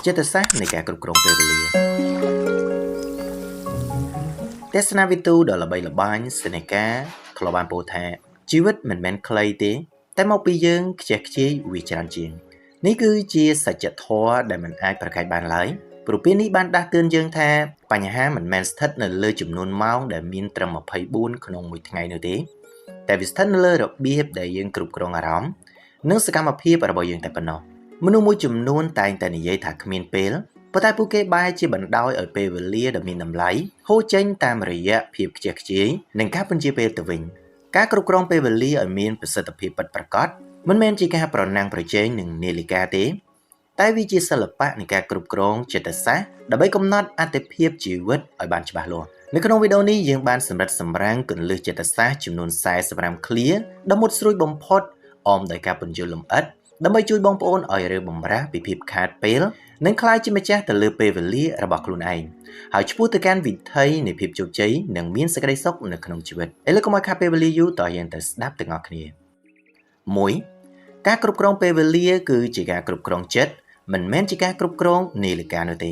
ចិត្តសាស្ត្រនៃការគ្រប់គ្រងពេលវេលាទេសនាវិទូដ៏ល្បីល្បាញសេនេកាធ្លាប់បានពោលថាជីវិតមិនមែនខ្លីទេតែមកពីយើងខ្ជះខ្ជាយវាច្រើនជាងនេះគឺជាសច្ចធម៌ដែលមិនអាចប្រកែកបានឡើយព្រោះពេលនេះបានដាស់តឿនយើងថាបញ្ហាមិនមែនស្ថិតនៅលើចំនួនម៉ោងដែលមានត្រឹម24ក្នុងមួយថ្ងៃនោះទេតែវាស្ថិតនៅលើរបៀបដែលយើងគ្រប់គ្រងអារម្មណ៍និងសកម្មភាពរបស់យើងតែប៉ុណ្ណោះមនុស្សមួយចំនួនតែងតែនិយាយថាគ្មានពេលប៉ុន្តែពួកគេបែរជាបណ្ដោយឲ្យពេលវេលាដ៏មានតម្លៃហូរចេញតាមរយៈភាពខ្ជះខ្ជាយនិងការពន្យាពេលទៅវិញការគ្រប់គ្រងពេលវេលាឲ្យមានប្រសិទ្ធភាពពិតប្រាកដមិនមែនជាការប្រណាំងប្រជែងនឹងនាឡិកាទេតែវាជាសិល្បៈនៃការគ្រប់គ្រងចិត្តសាស្ត្រដើម្បីកំណត់អត្ថប្រយោជន៍ជីវិតឲ្យបានច្បាស់លាស់នៅក្នុងវីដេអូនេះយើងបានសម្រិតសម្រាំងគន្លឹះចិត្តសាស្ត្រចំនួន45ឃ្លាដ៏មុតស្រួចបំផុតអមដោយការពន្យល់លម្អិតដើម្បីជួយបងប្អូនឲ្យរើបម្រាស់ពីភាពខាតពេលនិងក្លាយជាម្ចាស់ទៅលើពេលវេលារបស់ខ្លួនឯងហើយឆ្ពោះទៅកាន់វិថីនៃភាពជោគជ័យនិងមានសេចក្តីសុខនៅក្នុងជីវិតឥឡូវកុំឲ្យខាតពេលវេលាយូរតើយើងទៅស្ដាប់ទាំងអស់គ្នា 1. ការគ្រប់គ្រងពេលវេលាគឺជាការគ្រប់គ្រងចិត្តមិនមែនជាការគ្រប់គ្រងនាឡិកានោះទេ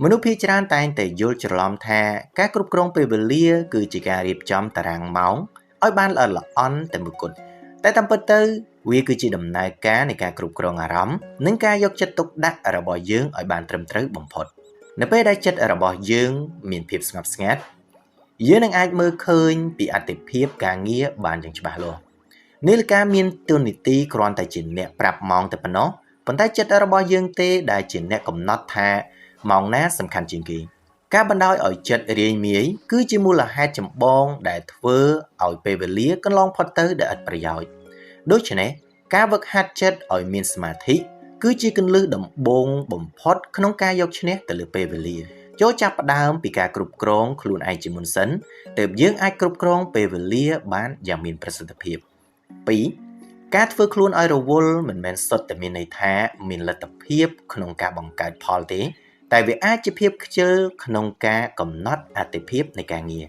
មនុស្សភាគច្រើនតែងតែយល់ច្រឡំថាការគ្រប់គ្រងពេលវេលាគឺជាការរៀបចំតារាងម៉ោងឲ្យបានល្អិតល្អន់តែមួយគត់តែតាមពិតទៅវាគឺជាដំណើរការនៃការគ្រប់គ្រងអារម្មណ៍និងការយកចិត្តទុកដាក់របស់យើងឲ្យបានត្រឹមត្រូវបំផុតនៅពេលដែលចិត្តរបស់យើងមានភាពស្ងប់ស្ងាត់យើងនឹងអាចមើលឃើញពីអត្ថប្រយោជន៍ការងារបានយ៉ាងច្បាស់លាស់នាឡិកាមានតួនាទីគ្រាន់តែជាអ្នកប្រាប់ម៉ោងតែប៉ុណ្ណោះប៉ុន្តែចិត្តរបស់យើងទេដែលជាអ្នកកំណត់ថាម៉ោងណាសំខាន់ជាងគេការបណ្ដោយឲ្យចិត្តរាយមាយគឺជាមូលហេតុចម្បងដែលធ្វើឲ្យពេលវេលាកន្លងផុតទៅដោយឥតប្រយោជន៍ដូច្នេះការវឹកហាត់ចិត្តឲ្យមានសមាធិគឺជាគន្លឹះដំបូងបំផុតក្នុងការយកឈ្នះទៅលើពេលវេលាចូលចាប់ផ្ដើមពីការគ្រប់គ្រងខ្លួនឯងជាមុនសិនទើបយើងអាចគ្រប់គ្រងពេលវេលាបានយ៉ាងមានប្រសិទ្ធភាព 2. ការធ្វើខ្លួនឲ្យរវល់មិនមែនសុទ្ធតែមានន័យថាមានលទ្ធភាពក្នុងការបង្កើតផលទេតែវាអាចជាភាពខ្ជិលក្នុងការកំណត់អត្ថប្រយោជន៍នៃការងារ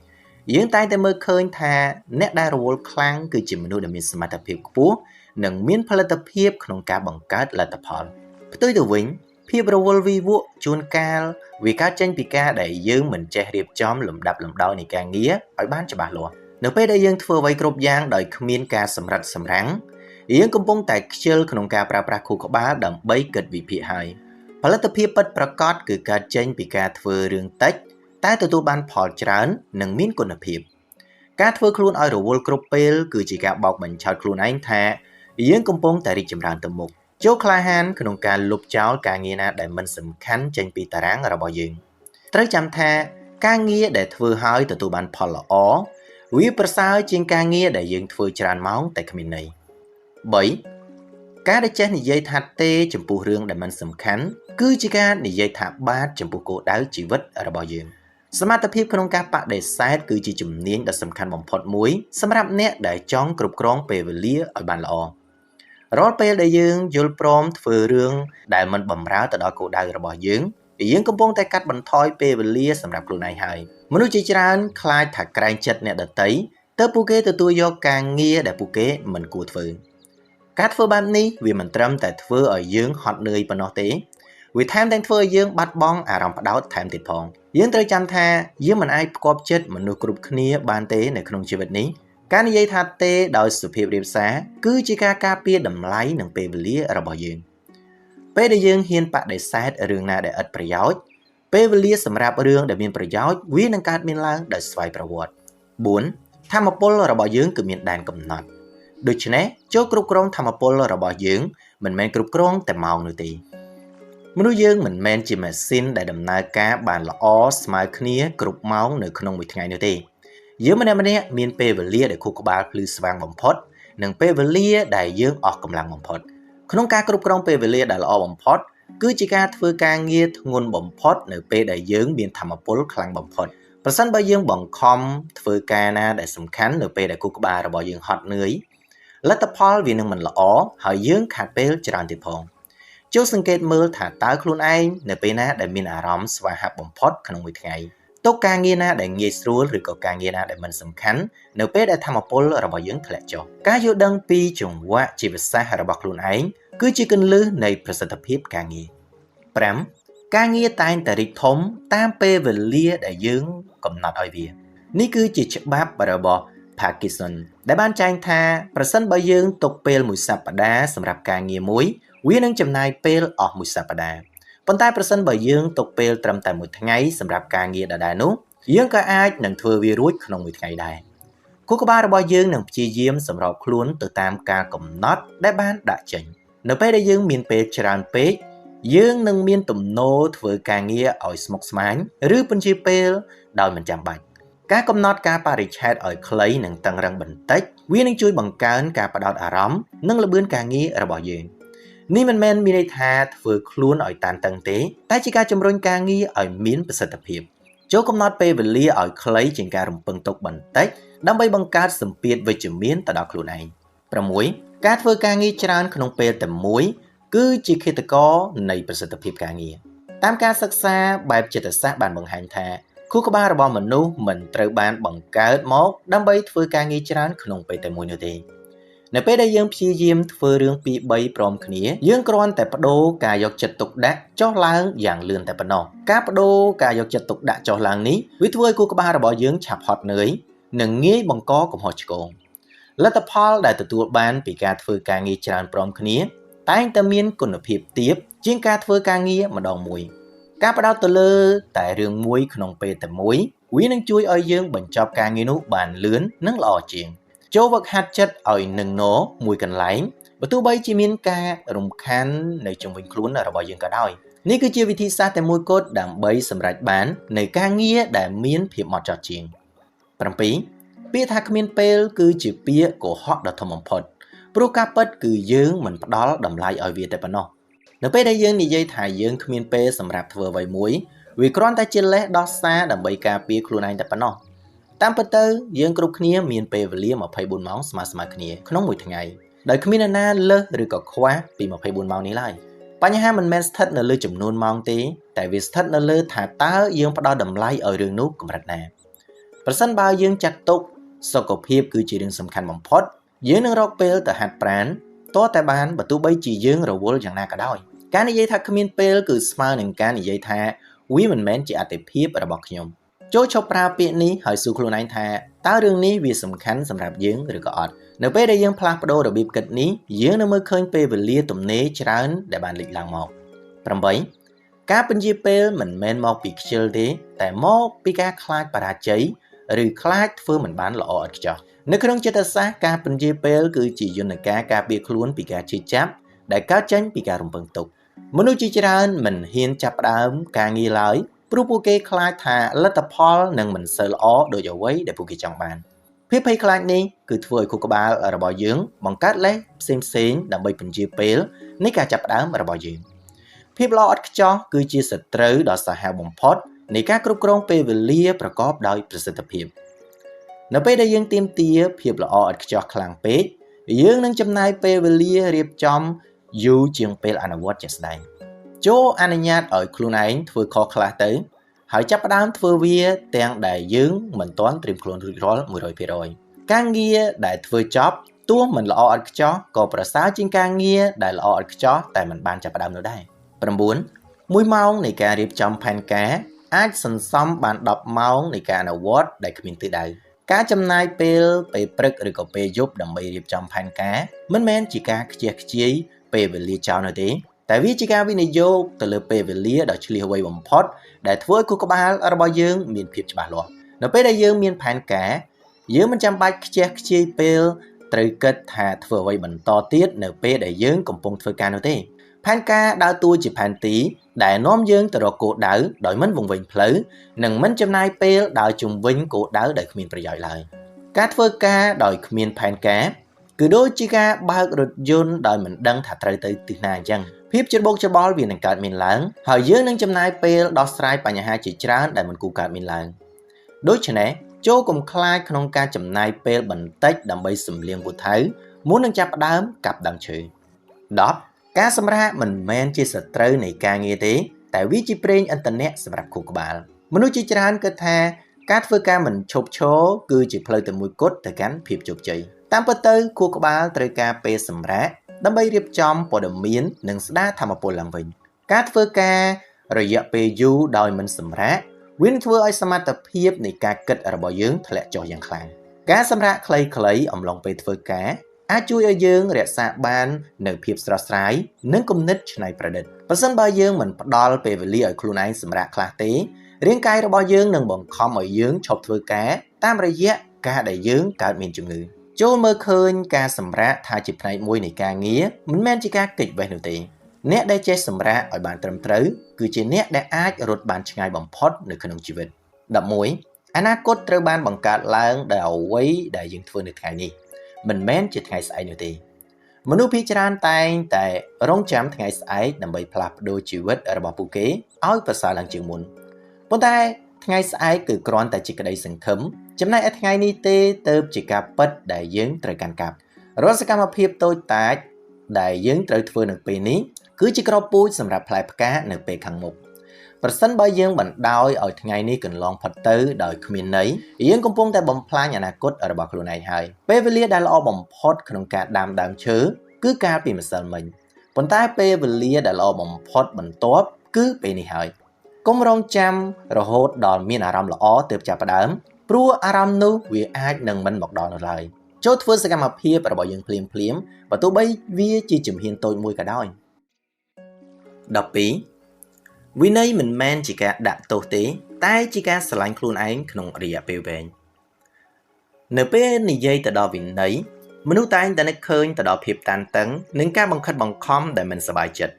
យើងតែងតែមើលឃើញថាអ្នកដែលរវល់ខ្លាំងគឺជាមនុស្សដែលមានសមត្ថភាពខ្ពស់និងមានផលិតភាពក្នុងការបង្កើតលទ្ធផលផ្ទុយទៅវិញភាពរវល់វីវក់ជួនកាលវាកើតចេញពីការដែលយើងមិនចេះរៀបចំលំដាប់លំដោយនៃការងារឲ្យបានច្បាស់លាស់នៅពេលដែលយើងធ្វើអ្វីគ្រប់យ៉ាងដោយគ្មានការសម្រិតសម្រាំងយើងកំពុងតែខ្ជិលក្នុងការប្រើប្រាស់ខួរក្បាលដើម្បីគិតវិភាគហើយផលិតភាពពិតប្រាកដគឺកើតចេញពីការធ្វើរឿងតិចតែទទួលបានផលច្រើននិងមានគុណភាពការធ្វើខ្លួនឲ្យរវល់គ្រប់ពេលគឺជាការបោកបញ្ឆោតខ្លួនឯងថាយើងកំពុងតែរីកចម្រើនទៅមុខចូលក្លាហានក្នុងការលុបចោលការងារណាដែលមិនសំខាន់ចេញពីតារាងរបស់យើងត្រូវចាំថាការងារដែលធ្វើឲ្យទទួលបានផលល្អវាប្រសើរជាងការងារដែលយើងធ្វើច្រើនម៉ោងតែគ្មានន័យ 3. ការដែលចេះនិយាយថាទេចំពោះរឿងដែលមិនសំខាន់គឺជាការនិយាយថាបាទចំពោះគោលដៅជីវិតរបស់យើងសមត្ថភាពក្នុងការបដិសេធគឺជាជំនាញដ៏សំខាន់បំផុតមួយសម្រាប់អ្នកដែលចង់គ្រប់គ្រងពេលវេលាឲ្យបានល្អរាល់ពេលដែលយើងយល់ព្រមធ្វើរឿងដែលមិនបម្រើទៅដល់គោលដៅរបស់យើងកំពុងតែកាត់បន្ថយពេលវេលាសម្រាប់ខ្លួនឯងហើយមនុស្សជាច្រើនខ្លាចថាក្រែងចិត្តអ្នកដទៃទើបពួកគេទទួលយកការងារដែលពួកគេមិនគួរធ្វើការធ្វើបែបនេះវាមិនត្រឹមតែធ្វើឲ្យយើងហត់នឿយប៉ុណ្ណោះទេវាថែមទាំងធ្វើឲ្យយើងបាត់បង់អារម្មណ៍ផ្ដោតថែមទៀតផងយើងត្រូវចាំថាយើងមិនអាចផ្គាប់ចិត្តមនុស្សគ្រប់គ្នាបានទេនៅក្នុងជីវិតនេះការនិយាយថាទេដោយសុភាពរាបសារគឺជាការការពារតម្លៃនិងពេលវេលារបស់យើងពេលដែលយើងហ៊ានបដិសេធរឿងណាដែលឥតប្រយោជន៍ពេលវេលាសម្រាប់រឿងដែលមានប្រយោជន៍វានឹងកើតមានឡើងដោយស្វ័យប្រវត្តិ 4. ថាមពលរបស់យើងគឺមានដែនកំណត់ដូច្នេះចូលគ្រប់គ្រងថាមពលរបស់យើងមិនមែនគ្រប់គ្រងតែម៉ោងនោះទេមនុស្សយើងមិនមែនជាម៉ាស៊ីនដែលដំណើរការបានល្អស្មើគ្នាគ្រប់ម៉ោងនៅក្នុងមួយថ្ងៃនោះទេយើងម្នាក់ៗមានពេលវេលាដែលខួរក្បាលភ្លឺស្វាងបំផុតនិងពេលវេលាដែលយើងអស់កម្លាំងបំផុតក្នុងការគ្រប់គ្រងពេលវេលាដែលល្អបំផុតគឺជាការធ្វើការងារធ្ងន់បំផុតនៅពេលដែលយើងមានថាមពលខ្លាំងបំផុតប្រសិនបើយើងបង្ខំធ្វើការណាដែលសំខាន់នៅពេលដែលខួរក្បាលរបស់យើងហត់នឿយលទ្ធផលវានឹងមិនល្អហើយយើងខាតពេលច្រើនទៀតផងចូលសង្កេតមើលថាតើខ្លួនឯងនៅពេលណាដែលមានអារម្មណ៍ស្វាហាប់បំផុតក្នុងមួយថ្ងៃទុកការងារណាដែលងាយស្រួលឬក៏ការងារណាដែលមិនសំខាន់នៅពេលដែលថាមពលរបស់យើងធ្លាក់ចុះការយល់ដឹងពីចង្វាក់ជីវសាស្ត្ររបស់ខ្លួនឯងគឺជាគន្លឹះនៃប្រសិទ្ធភាពការងារ 5. ការងារតែងតែរីកធំតាមពេលវេលាដែលយើងកំណត់ឲ្យវានេះគឺជាច្បាប់របស់ Parkinson ដែលបានចែងថាប្រសិនបើយើងទុកពេលមួយសប្តាហ៍សម្រាប់ការងារមួយវានឹងចំណាយពេលអស់មួយសប្តាហ៍ប៉ុន្តែប្រសិនបើយើងទុកពេលត្រឹមតែមួយថ្ងៃសម្រាប់ការងារដដែលនោះយើងក៏អាចនឹងធ្វើវារួចក្នុងមួយថ្ងៃដែរខួរក្បាលរបស់យើងនឹងព្យាយាមសម្របខ្លួនទៅតាមការកំណត់ដែលបានដាក់ចេញនៅពេលដែលយើងមានពេលច្រើនពេកយើងនឹងមានទំនោរធ្វើការងារឲ្យស្មុគស្មាញឬពន្យាពេលដោយមិនចាំបាច់ការកំណត់កាលបរិច្ឆេទឲ្យខ្លីនិងតឹងរ៉ឹងបន្តិចវានឹងជួយបង្កើនការផ្ដោតអារម្មណ៍និងល្បឿនការងាររបស់យើងនេះមិនមែនមានន័យថាធ្វើខ្លួនឲ្យតានតឹងទេតែជាការជំរុញការងារឲ្យមានប្រសិទ្ធភាពចូលកំណត់ពេលវេលាឲ្យខ្លីជាងការរំពឹងទុកបន្តិចដើម្បីបង្កើតសម្ពាធវិជ្ជមានទៅដល់ខ្លួនឯង6ការធ្វើការងារច្រើនក្នុងពេលតែមួយគឺជាឃាតករនៃប្រសិទ្ធភាពការងារតាមការសិក្សាបែបចិត្តសាស្ត្របានបង្ហាញថាខួរក្បាលរបស់មនុស្សមិនត្រូវបានបង្កើតមកដើម្បីធ្វើការងារច្រើនក្នុងពេលតែមួយនោះទេនៅពេលដែលយើងព្យាយាមធ្វើរឿងពីរ3ព្រមគ្នាយើងគ្រាន់តែបដូរការយកចិត្តទុកដាក់ចុះឡើងយ៉ាងលឿនតែប៉ុណ្ណោះការបដូរការយកចិត្តទុកដាក់ចុះឡើងនេះវាធ្វើឲ្យខួរក្បាលរបស់យើងឆាប់ហត់នឿយនិងងាយបង្កកំហុសឆ្គងលទ្ធផលដែលទទួលបានពីការធ្វើការងារច្រើនព្រមគ្នាតែងតែមានគុណភាពទាបជាងការធ្វើការងារម្ដងមួយការផ្ដោតទៅលើតែរឿងមួយក្នុងពេលតែមួយវានឹងជួយឲ្យយើងបញ្ចប់ការងារនោះបានលឿននិងល្អជាងចូលវឹកហាត់ចិត្តឲ្យនឹងណមួយកន្លែងបើទោះបីជាមានការរំខាននៅជុំវិញខ្លួនរបស់យើងក៏ដោយនេះគឺជាវិធីសាស្ត្រតែមួយគត់ដើម្បីសម្រេចបាននៅការងារដែលមានភាពហ្មត់ចត់ជាង7ពាក្យថាគ្មានពេលគឺជាពាក្យកុហកដ៏ធំបំផុតព្រោះការពិតគឺយើងមិនផ្ដល់តម្លៃឲ្យវាតែប៉ុណ្ណោះនៅពេលដែលយើងនិយាយថាយើងគ្មានពេលសម្រាប់ធ្វើអ្វីមួយវាគ្រាន់តែជាលេសដោះសារដើម្បីការពារខ្លួនឯងតែប៉ុណ្ណោះតាមពិតទៅយើងគ្រប់គ្នាមានពេលវេលា24ម៉ោងស្មើៗគ្នាក្នុងមួយថ្ងៃដោយគ្មាននរណាលើសឬក៏ខ្វះពី24ម៉ោងនេះឡើយបញ្ហាមិនមែនស្ថិតនៅលើចំនួនម៉ោងទេតែវាស្ថិតនៅលើថាតើយើងផ្ដល់តម្លៃឲ្យរឿងនោះកម្រិតណាប្រសិនបើយើងចាត់ទុកសុខភាពគឺជារឿងសំខាន់បំផុតយើងនឹងរកពេលទៅហាត់ប្រាណតើតែបានបើទោះបីជាយើងរវល់យ៉ាងណាក៏ដោយការនិយាយថាគ្មានពេលគឺស្មើនឹងការនិយាយថាវាមិនមែនជាអត្ថិភាពរបស់ខ្ញុំចូលឈប់ប្រើពាក្យនេះហើយសួរខ្លួនឯងថាតើរឿងនេះវាសំខាន់សម្រាប់យើងឬក៏អត់នៅពេលដែលយើងផ្លាស់ប្ដូររបៀបគិតនេះយើងនឹងមើលឃើញពេលវេលាទំនេរច្រើនដែលបានលេចឡើងមក8ការពន្យាពេលមិនមែនមកពីខ្ជិលទេតែមកពីការខ្លាចបរាជ័យឬខ្លាចធ្វើមិនបានល្អឥតខ្ចោះនៅក្នុងចិត្តសាស្ត្រការពន្យាពេលគឺជាយន្តការការពារខ្លួនពីការជិះចាប់ដែលកើតចេញពីការរំពឹងទុកមនុស្សជាច្រើនមិនហ៊ានចាប់ផ្ដើមការងារឡើយព្រោះពួកគេខ្លាចថាលទ្ធផលនឹងមិនសូវល្អដូចអ្វីដែលពួកគេចង់បានភាពភ័យខ្លាចនេះគឺធ្វើឲ្យខួរក្បាលរបស់យើងបង្កើតលេសផ្សេងៗដើម្បីពន្យាពេលនៃការចាប់ផ្ដើមរបស់យើងភាពល្អឥតខ្ចោះគឺជាសត្រូវដ៏សាហាវបំផុតនៃការគ្រប់គ្រងពេលវេលាប្រកបដោយប្រសិទ្ធភាពនៅពេលដែលយើងទាមទារភាពល្អឥតខ្ចោះខ្លាំងពេកយើងនឹងចំណាយពេលវេលារៀបចំយូរជាងពេលអនុវត្តជាក់ស្ដែងចូលអនុញ្ញាតឲ្យខ្លួនឯងធ្វើខុសខ្លះទៅហើយចាប់ផ្ដើមធ្វើវាទាំងដែលយើងមិនទាន់ត្រៀមខ្លួនរួចរាល់ 100% ការងារដែលធ្វើចប់ទោះមិនល្អឥតខ្ចោះក៏ប្រសើរជាងការងារដែលល្អឥតខ្ចោះតែមិនបានចាប់ផ្ដើមនោះដែរ9 1ម៉ោងនៃការរៀបចំផែនការអាចសន្សំបាន10ម៉ោងនៃការអនុវត្តដែលគ្មានទិសដៅការចំណាយពេលព្រឹកឬក៏ពេលយប់ដើម្បីរៀបចំផែនការមិនមែនជាការខ្ជះខ្ជាយពេលវេលាចោលនោះទេតែវាជាការវិនិយោគទៅលើពេលវេលាដ៏ឈ្លាសវៃបំផុតដែលធ្វើឲ្យខួរក្បាលរបស់យើងមានភាពច្បាស់លាស់នៅពេលដែលយើងមានផែនការយើងមិនចាំបាច់ខ្ជះខ្ជាយពេលត្រូវគិតថាធ្វើអ្វីបន្តទៀតនៅពេលដែលយើងកំពុងធ្វើការនោះទេផែនការដើរតួជាផែនទីដែលនាំយើងទៅរកគោលដៅដោយមិនវង្វេងផ្លូវនិងមិនចំណាយពេលដើរជុំវិញគោលដៅដែលគ្មានប្រយោជន៍ឡើយការធ្វើការដោយគ្មានផែនការគឺដូចជាការបើករថយន្តដោយមិនដឹងថាត្រូវទៅទិសណាអញ្ចឹងភាពច្របូកច្របល់វានឹងកើតមានឡើងហើយយើងនឹងចំណាយពេលដោះស្រាយបញ្ហាជាច្រើនដែលមិនគួរកើតមានឡើងដូច្នេះចូលកុំខ្លាចក្នុងការចំណាយពេលបន្តិចដើម្បីសម្លៀងពូថៅមុននឹងចាប់ផ្ដើមកាប់ដើមឈើ10ការសម្រាកមិនមែនជាសត្រូវនៃការងារទេតែវាជាប្រេងឥន្ធនៈសម្រាប់ខួរក្បាលមនុស្សជាច្រើនគិតថាការធ្វើការមិនឈប់ឈរគឺជាផ្លូវតែមួយគត់ទៅកាន់ភាពជោគជ័យតាមពិតទៅខួរក្បាលត្រូវការពេលសម្រាកដើម្បីរៀបចំព័ត៌មាននិងស្ដារថាមពលឡើងវិញការធ្វើការ រយៈពេលយូរដោយមិនសម្រាកវានឹងធ្វើឲ្យសមត្ថភាពនៃការគិតរបស់យើងធ្លាក់ចុះយ៉ាងខ្លាំងការសម្រាកខ្លីៗអំឡុងពេលធ្វើការអាចជួយឲ្យយើងរក្សាបាននូវភាពស្រស់ស្រាយនិងគំនិតច្នៃប្រឌិតប្រសិនបើយើងមិនផ្ដល់ពេលវេលាឲ្យខ្លួនឯងសម្រាកខ្លះទេរាងកាយរបស់យើងនឹងបង្ខំឲ្យយើងឈប់ធ្វើការតាមរយៈការដែលយើងកើតមានជំងឺចូលមើលឃើញការសម្រាកថាជាផ្នែកមួយនៃការងារមិនមែនជាការគេចវេះនោះទេអ្នកដែលចេះសម្រាកឲ្យបានត្រឹមត្រូវគឺជាអ្នកដែលអាចរត់បានឆ្ងាយបំផុតនៅក្នុងជីវិត11អនាគតត្រូវបានបង្កើតឡើងដោយអ្វីដែលយើងធ្វើនៅថ្ងៃនេះមិនមែនជាថ្ងៃស្អែកនោះទេមនុស្សភាគច្រើនតែងតែរង់ចាំថ្ងៃស្អែកដើម្បីផ្លាស់ប្ដូរជីវិតរបស់ពួកគេឲ្យប្រសើរឡើងជាងមុនប៉ុន្តែថ្ងៃស្អែកគឺគ្រាន់តែជាក្តីសង្ឃឹមចំណែកឯថ្ងៃនេះទេទៅជាការពិតដែលយើងត្រូវកាន់កាប់រាល់សកម្មភាពតូចតាចដែលយើងត្រូវធ្វើនៅពេលនេះគឺជាគ្រាប់ពូជសម្រាប់ផ្លែផ្កានៅពេលខាងមុខប្រសិនបើយើងបណ្ដោយឲ្យថ្ងៃនេះកន្លងផុតទៅដោយគ្មានន័យយើងកំពុងតែបំផ្លាញអនាគតរបស់ខ្លួនឯងហើយពេលវេលាដែលល្អបំផុតក្នុងការដាំដើមឈើគឺកាលពីម្សិលមិញប៉ុន្តែពេលវេលាដែលល្អបំផុតបន្ទាប់គឺពេលនេះហើយកុំរងចាំរហូតដល់មានអារម្មណ៍ល្អទើបចាប់ផ្ដើមព្រោះអារម្មណ៍នោះវាអាចនឹងមិនមកដល់នោះឡើយចូលធ្វើសកម្មភាពរបស់យើងភ្លាមៗបើទោះបីវាជាជំហានតូចមួយក៏ដោយ12វិន័យមិនមែនជាការដាក់ទោសទេតែជាការស្រឡាញ់ខ្លួនឯងក្នុងរយៈពេលវែងនៅពេលនិយាយទៅដល់វិន័យមនុស្សតែងតែនឹកឃើញទៅដល់ភាពតានតឹងនិងការបង្ខិតបង្ខំដែលមិនសប្បាយចិត្ត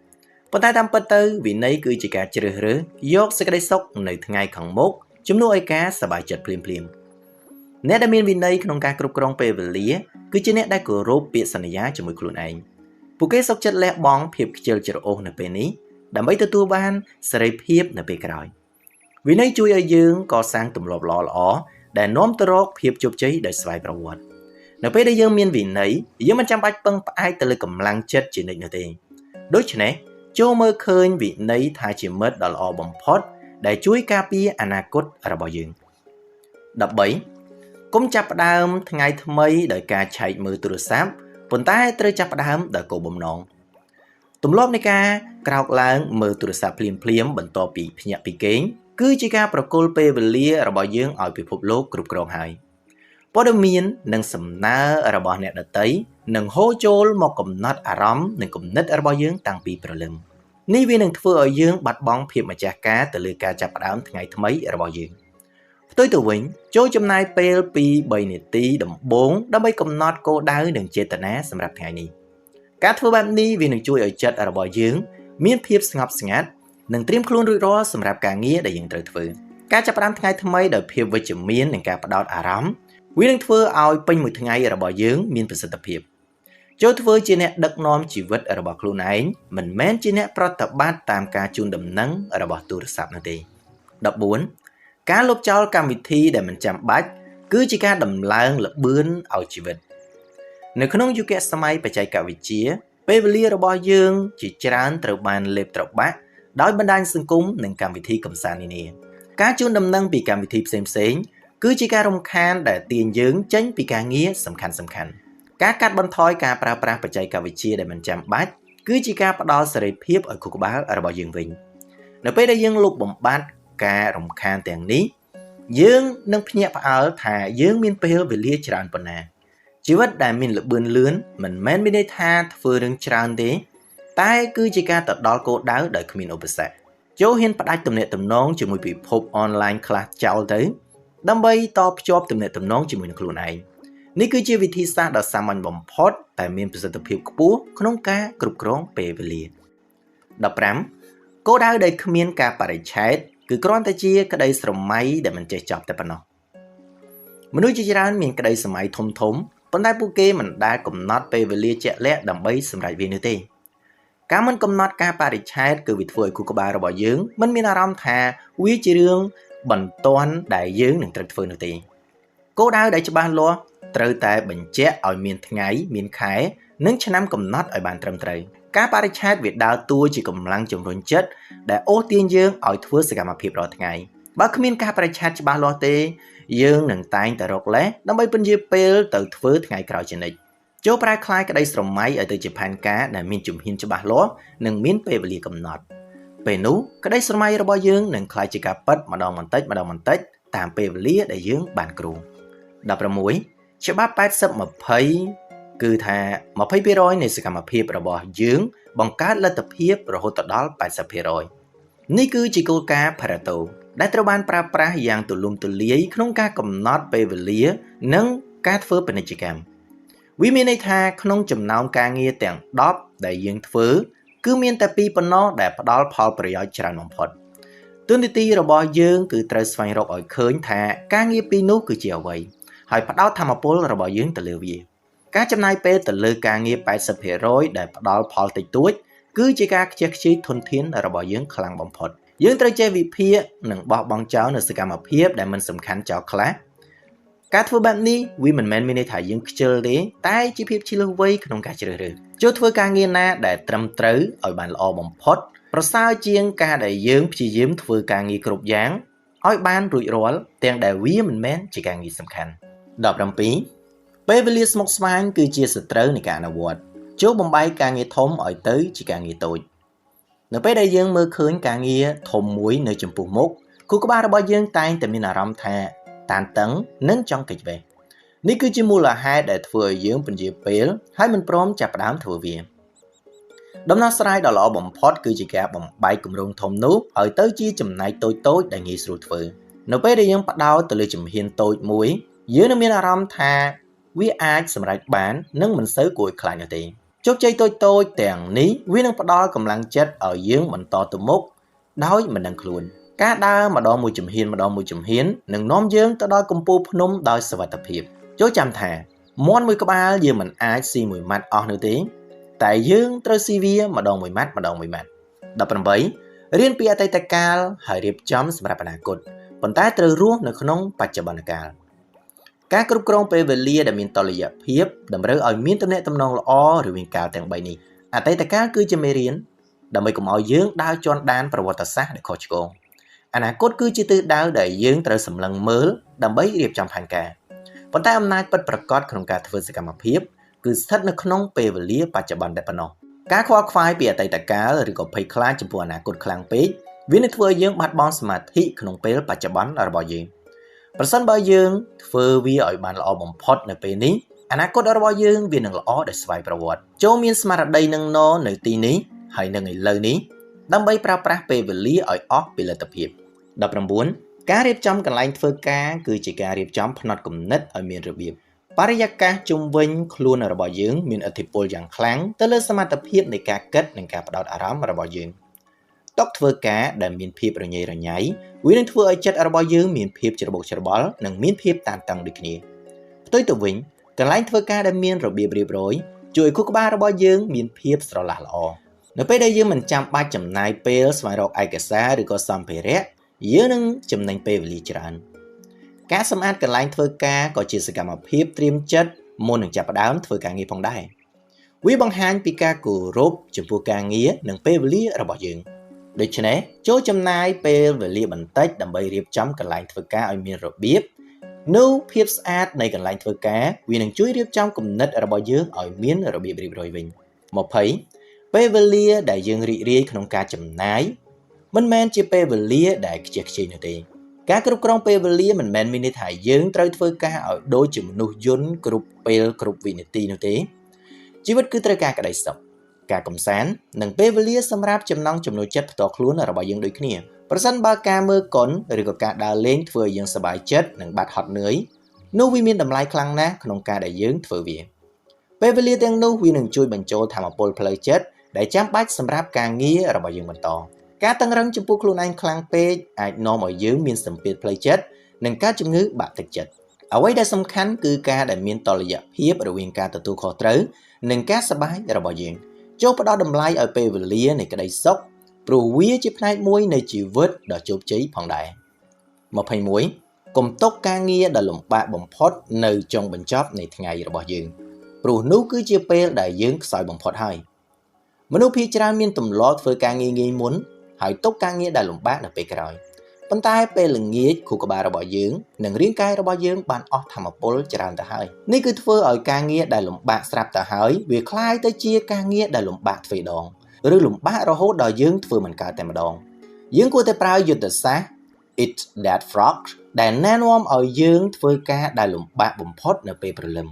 ប៉ុន្តែតាមពិតទៅវិន័យគឺជាការជ្រើសរើសយកសេចក្តីសុខនៅថ្ងៃខាងមុខជំនួសឲ្យការសប្បាយចិត្តភ្លាមៗអ្នកដែលមានវិន័យក្នុងការគ្រប់គ្រងពេលវេលាគឺជាអ្នកដែលគោរពពាក្យសន្យាជាមួយខ្លួនឯងពួកគេសុខចិត្តលះបង់ភាពខ្ជិលច្រអូសនៅពេលនេះដើម្បីទទួលបានសេរីភាពនៅពេលក្រោយវិន័យជួយឲ្យយើងកសាងទម្លាប់ល្អៗដែលនាំទៅរកភាពជោគជ័យដោយស្វ័យប្រវត្តិនៅពេលដែលយើងមានវិន័យយើងមិនចាំបាច់ពឹងផ្អែកទៅលើកម្លាំងចិត្តជានិច្ចនោះទេដូច្នេះចូលមើលឃើញវិន័យថាជាមិត្តដ៏ល្អបំផុតដែលជួយការពារអនាគតរបស់យើង13កុំចាប់ផ្ដើមថ្ងៃថ្មីដោយការឆែកមើលទូរស័ព្ទប៉ុន្តែត្រូវចាប់ផ្ដើមដោយគោលបំណងទម្លាប់នៃការក្រោកឡើងមើលទូរស័ព្ទភ្លាមៗបន្ទាប់ពីភ្ញាក់ពីគេងគឺជាការប្រគល់ពេលវេលារបស់យើងឲ្យពិភពលោកគ្រប់គ្រងហើយព័ត៌មាននិងសំណើរបស់អ្នកដទៃនឹងហូរចូលមកកំណត់អារម្មណ៍និងគំនិតរបស់យើងតាំងពីព្រលឹមនេះវានឹងធ្វើឲ្យយើងបាត់បង់ភាពម្ចាស់ការទៅលើការចាប់ផ្ដើមថ្ងៃថ្មីរបស់យើងផ្ទុយទៅវិញចូលចំណាយពេលពី3នាទីដំបូងដើម្បីកំណត់គោលដៅនិងចេតនាសម្រាប់ថ្ងៃនេះការធ្វើបែបនេះវានឹងជួយឲ្យចិត្តរបស់យើងមានភាពស្ងប់ស្ងាត់និងត្រៀមខ្លួនរួចរាល់សម្រាប់ការងារដែលយើងត្រូវធ្វើការចាប់ផ្ដើមថ្ងៃថ្មីដោយភាពវិជ្ជមាននិងការផ្ដោតអារម្មណ៍វានឹងធ្វើឲ្យពេញមួយថ្ងៃរបស់យើងមានប្រសិទ្ធភាពចូលធ្វើជាអ្នកដឹកនាំជីវិតរបស់ខ្លួនឯងមិនមែនជាអ្នកប្រតិបត្តិតាមការជូនដំណឹងរបស់ទូរស័ព្ទនោះទេ14ការលុបចោលកម្មវិធីដែលមិនចាំបាច់គឺជាការដំឡើងល្បឿនឲ្យជីវិតនៅក្នុងយុគសម័យបច្ចេកវិទ្យាពេលវេលារបស់យើងជាច្រើនត្រូវបានលេបត្របាក់ដោយបណ្ដាញសង្គមនិងកម្មវិធីកម្សាន្តនានាការជូនដំណឹងពីកម្មវិធីផ្សេងៗគឺជាការរំខានដែលទាញយើងចេញពីការងារសំខាន់ៗការកាត់បន្ថយការប្រើប្រាស់បច្ចេកវិទ្យាដែលមិនចាំបាច់គឺជាការផ្ដល់សេរីភាពឲ្យខួរក្បាលរបស់យើងវិញនៅពេលដែលយើងលុបបំបាត់ការរំខានទាំងនេះយើងនឹងភ្ញាក់ផ្អើលថាយើងមានពេលវេលាច្រើនប៉ុណ្ណាជីវិតដែលមានល្បឿនលឿនមិនមែនមានន័យថាធ្វើរឿងច្រើនទេតែគឺជាការទៅដល់គោលដៅដោយគ្មានឧបសគ្គចូលហ៊ានផ្ដាច់ទំនាក់ទំនងជាមួយពិភពអនឡាញខ្លះចោលទៅដើម្បីតភ្ជាប់ទំនាក់ទំនងជាមួយនឹងខ្លួនឯងនេះគឺជាវិធីសាស្ត្រដ៏សាមញ្ញបំផុតតែមានប្រសិទ្ធភាពខ្ពស់ក្នុងការគ្រប់គ្រងពេលវេលា15គោលដៅដែលគ្មានការបរិច្ឆេទគឺគ្រាន់តែជាក្តីស្រមៃដែលមិនចេះចប់តែប៉ុណ្ណោះមនុស្សជាច្រើនមានក្តីស្រមៃធំប៉ុន្តែពួកគេមិនដែលកំណត់ពេលវេលាជាក់លាក់ដើម្បីសម្រេចវានោះទេការមិនកំណត់ការបរិច្ឆេទគឺវាធ្វើឲ្យខួរក្បាលរបស់យើងមិនមានអារម្មណ៍ថាវាជារឿងបន្ទាន់ដែលយើងនឹងត្រូវធ្វើនោះទេគោលដៅដែលច្បាស់លាស់ត្រូវតែបញ្ជាក់ឲ្យមានថ្ងៃមានខែនិងឆ្នាំកំណត់ឲ្យបានត្រឹមត្រូវការបរិច្ឆេទវាដើរតួជាកម្លាំងជំរុញចិត្តដែលអូសទាញយើងឲ្យធ្វើសកម្មភាពរាល់ថ្ងៃបើគ្មានការបរិច្ឆេទច្បាស់លាស់ទេយើងនឹងតែងតែរកលេសដើម្បីពន្យាពេលទៅធ្វើថ្ងៃក្រោយជានិច្ចចូលប្រែក្លាយក្តីស្រមៃឲ្យទៅជាផែនការដែលមានជំហានច្បាស់លាស់និងមានពេលវេលាកំណត់ ពេលនោះក្តីស្រមៃរបស់យើងនឹងคล้ายជាការពិតម្ដងបន្តិចតាមពេលវេលាដែលយើងបានគ្រូ16ច្បាប់80-20គឺថា 20% នៃសកម្មភាពរបស់យើងបង្កើតលទ្ធភាពរហូតដល់ 80% នេះគឺជាគោលការណ៍ Pareto ដែលត្រូវបានប្រើប្រាស់យ៉ាងទូលំទូលាយក្នុងការកំណត់ពេលវេលានិងការធ្វើពាណិជ្ជកម្មវាមានន័យថាក្នុងចំណោមការងារទាំង10ដែលយើងធ្វើគឺមានតែ2ប៉ុណ្ណោះដែលផ្ដល់ផលប្រយោជន៍ច្រើនបំផុតតួនាទីរបស់យើងគឺត្រូវស្វែងរកឲ្យឃើញថាការងារពីរនោះគឺជាអ្វីហើយផ្ដោតថាមពលរបស់យើងទៅលើវាការចំណាយពេលទៅលើការងារ 80% ដែលផ្ដល់ផលតិចតួចគឺជាការខ្ជះខ្ជាយធនធានរបស់យើងខ្លាំងបំផុតយើងត្រូវចេះវិភាគនិងបោះបង់ចោលនូវសកម្មភាពដែលមិនសំខាន់ចោលខ្លះការធ្វើបែបនេះវាមិនមែនមានន័យថាយើងខ្ជិលទេតែជាភាពឈ្លាសវៃក្នុងការជ្រើសរើសចូលធ្វើការងារណាដែលត្រឹមត្រូវឲ្យបានល្អបំផុតប្រសើរជាងការដែលយើងព្យាយាមធ្វើការងារគ្រប់យ៉ាងឲ្យបានរួចរាល់ទាំងដែលវាមិនមែនជាការងារសំខាន់17ពេលវេលាស្មុគស្មាញគឺជាសត្រូវនៃការអនុវត្តចូលបំបែកការងារធំឲ្យទៅជាការងារតូចនៅពេលដែលយើងមើលឃើញការងារធំមួយនៅចំពោះមុខខួរក្បាលរបស់យើងតែងតែមានអារម្មណ៍ថាតានតឹងនិងចង់គេចវេះនេះគឺជាមូលហេតុដែលធ្វើឲ្យយើងពន្យាពេលហើយមិនព្រមចាប់ផ្ដើមធ្វើវាដំណោះស្រាយដ៏ល្អបំផុតគឺជាការបំបែកគម្រោងធំនោះឲ្យទៅជាចំណែកតូចៗដែលងាយស្រួលធ្វើនៅពេលដែលយើងផ្ដោតទៅលើជំហានតូចមួយយើងនឹងមានអារម្មណ៍ថាវាអាចសម្រេចបាននិងមិនសូវគួរឲ្យខ្លាចនោះទេជោគជ័យតូចៗទាំងនេះវានឹងផ្ដល់កម្លាំងចិត្តឲ្យយើងបន្តទៅមុខដោយមិនដឹងខ្លួនការដើរម្ដងមួយជំហាននឹងនាំយើងទៅដល់កំពូលភ្នំដោយសុវត្ថិភាពចូលចាំថាមាន់មួយក្បាលយើងមិនអាចស៊ីមួយម៉ាត់អស់នោះទេតែយើងត្រូវស៊ីវាម្ដងមួយម៉ាត់18រៀនពីអតីតកាលហើយរៀបចំសម្រាប់អនាគតប៉ុន្តែត្រូវរស់នៅក្នុងបច្ចុប្បន្នកាលការគ្រប់គ្រងពេលវេលាដែលមានតុល្យភាពតម្រូវឲ្យមានទំនាក់ទំនងល្អរវាងកាលទាំង3នេះអតីតកាលគឺជាមេរៀនដើម្បីកុំឲ្យយើងដើរជាន់ដានប្រវត្តិសាស្ត្រដែលខុសឆ្គងអនាគតគឺជាទិសដៅដែលយើងត្រូវសម្លឹងមើលដើម្បីរៀបចំផែនការប៉ុន្តែអំណាចពិតប្រាកដក្នុងការធ្វើសកម្មភាពគឺស្ថិតនៅក្នុងពេលវេលាបច្ចុប្បន្នតែប៉ុណ្ណោះការខ្វល់ខ្វាយពីអតីតកាលឬក៏ភ័យខ្លាចចំពោះអនាគតខ្លាំងពេកវានឹងធ្វើឲ្យយើងបាត់បង់សមាធិក្នុងពេលបច្ចុប្បន្នរបស់យើងប្រសិនបើយើងធ្វើវាឲ្យបានល្អបំផុតនៅពេលនេះអនាគតរបស់យើងវានឹងល្អដោយស្វ័យប្រវត្តិចូលមានស្មារតីនឹងនៅទីនេះហើយនឹងឥឡូវនេះដើម្បីប្រើប្រាស់ពេលវេលាឲ្យអស់ពីលទ្ធភាព19ការរៀបចំកន្លែងធ្វើការគឺជាការរៀបចំផ្នត់គំនិតឲ្យមានរបៀបបរិយាកាសជុំវិញខ្លួនរបស់យើងមានឥទ្ធិពលយ៉ាងខ្លាំងទៅលើសមត្ថភាពនៃការគិតនិងការផ្ដោតអារម្មណ៍របស់យើងតុធ្វើការដែលមានភាពរញ៉េរញ៉ៃវានឹងធ្វើឲ្យចិត្តរបស់យើងមានភាពច្របូកច្របល់និងមានភាពតានតឹងដូចគ្នាផ្ទុយទៅវិញកន្លែងធ្វើការដែលមានរបៀបរៀបរយជួយឲ្យខួរក្បាលរបស់យើងមានភាពស្រឡះល្អនៅពេលដែលយើងមិនចាំបាច់ចំណាយពេលស្វែងរកឯកសារឬក៏សម្ភារៈយើងនឹងចំណេញពេលវេលាច្រើនការសម្អាតកន្លែងធ្វើការក៏ជាសកម្មភាពត្រៀមចិត្តមុននឹងចាប់ផ្ដើមធ្វើការងារផងដែរវាបង្ហាញពីការគោរពចំពោះការងារនិងពេលវេលារបស់យើងដូច្នេះចូលចំណាយពេលវេលាបន្តិចដើម្បីរៀបចំកន្លែងធ្វើការឲ្យមានរបៀបនូវភាពស្អាតនៃកន្លែងធ្វើការវានឹងជួយរៀបចំគំនិតរបស់យើងឲ្យមានរបៀបរៀបរយវិញ20ពេលវេលាដែលយើងរីករាយក្នុងការចំណាយមិនមែនជាពេលវេលាដែលខ្ជះខ្ជាយនោះទេការគ្រប់គ្រងពេលវេលាមិនមែនមានន័យថាយើងត្រូវធ្វើការឲ្យដូចជាមនុស្សយន្តគ្រប់ពេលគ្រប់វិនាទីនោះទេជីវិតគឺត្រូវការក្តីសុខការកំសាន្តនិងពេលវេលាសម្រាប់ចំណង់ចំណូលចិត្តផ្ទាល់ខ្លួនរបស់យើងដូចគ្នាប្រសិនបើការមើលកុនឬក៏ការដើរលេងធ្វើឲ្យយើងសប្បាយចិត្តនិងបាត់ហត់នឿយនោះវាមានតម្លៃខ្លាំងណាស់ក្នុងការដែលយើងធ្វើវាពេលវេលាទាំងនោះវានឹងជួយបញ្ចូលថាមពលផ្លូវចិត្តដែលចាំបាច់សម្រាប់ការងាររបស់យើងបន្តការតឹងរឹងចំពោះខ្លួនឯងខ្លាំងពេកអាចនាំឲ្យយើងមានសម្ពាធផ្លូវចិត្តនិងការជំងឺបាក់ទឹកចិត្តអ្វីដែលសំខាន់គឺការដែលមានតុល្យភាពរវាងការទទួលខុសត្រូវនិងការសប្បាយរបស់យើងចូលផ្ដល់តម្លៃឲ្យពេលវេលានៃក្តីសុខព្រោះវាជាផ្នែកមួយនៃជីវិតដ៏ជោគជ័យផងដែរ21កុំទុកការងារដ៏លំបាកបំផុតនៅចុងបញ្ចប់នៃថ្ងៃរបស់យើងព្រោះនោះគឺជាពេលដែលយើងខ្សោយបំផុតហើយមនុស្សភាគច្រើនមានទម្លាប់ធ្វើការងារងាយមុនហើយទុកការងារដែលលំបាកនៅពេលក្រោយប៉ុន្តែពេលល្ងាចខួរក្បាលរបស់យើងនិងរាងកាយរបស់យើងបានអស់ថាមពលច្រើនទៅហើយនេះគឺធ្វើឲ្យការងារដែលលំបាកស្រាប់ទៅហើយវាคล้ายទៅជាការងារដែលលំបាកទ្វេដង ឬលំបាករហូតដល់យើងធ្វើមិនកើតតែម្ដងយើងគួរតែប្រើយុទ្ធសាស្ត្រ Eat That Frog ដែលណែនាំឲ្យយើងធ្វើការដែលលំបាកបំផុតនៅពេលព្រលឹម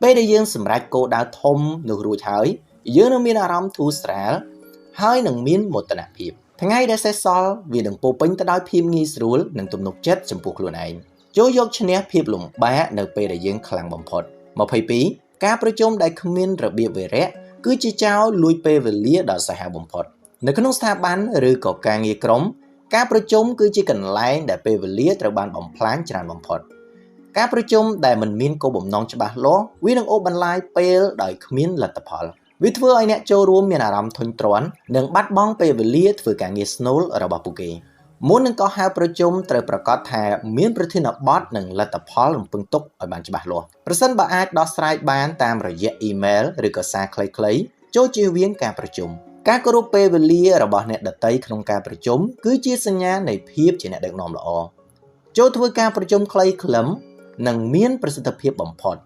ពេលដែលយើងសម្រេចគោលដៅធំនោះរួចហើយយើងនឹងមានអារម្មណ៍ធូរស្រាលហើយនឹងមានមោទនភាពថ្ងៃដែលសេសសល់វានឹងពោពេញទៅដោយភាពងាយស្រួលនិងទំនុកចិត្តចំពោះខ្លួនឯងចូលយកឈ្នះភាពលំបាកនៅពេលដែលយើងខ្លាំងបំផុត22ការប្រជុំដែលគ្មានរបៀបវារៈគឺជាចោលលួចពេលវេលាដ៏សាហាវបំផុតនៅក្នុងស្ថាប័នឬក៏ការងារក្រុមការប្រជុំគឺជាកន្លែងដែលពេលវេលាត្រូវបានបំផ្លាញច្រើនបំផុតការប្រជុំដែលមិនមានគោលបំណងច្បាស់លាស់វានឹងអូសបន្លាយពេលដោយគ្មានលទ្ធផលវាធ្វើឲ្យអ្នកចូលរួមមានអារម្មណ៍ធុញទ្រាន់និងបាត់បង់ពេលវេលាធ្វើការងារស្នូលរបស់ពួកគេមុននឹងកោះហៅប្រជុំត្រូវប្រាកដថាមានប្រធានបទនិងលទ្ធផលរំពឹងទុកឲ្យបានច្បាស់លាស់ប្រសិនបើអាចដោះស្រាយបានតាមរយៈអ៊ីមែលឬក៏សារខ្លីៗចូលជៀសវាងការប្រជុំការគោរពពេលវេលារបស់អ្នកដទៃក្នុងការប្រជុំគឺជាសញ្ញានៃភាពជាអ្នកដឹកនាំល្អចូលធ្វើការប្រជុំខ្លីខ្លឹមនិងមានប្រសិទ្ធភាពបំផុត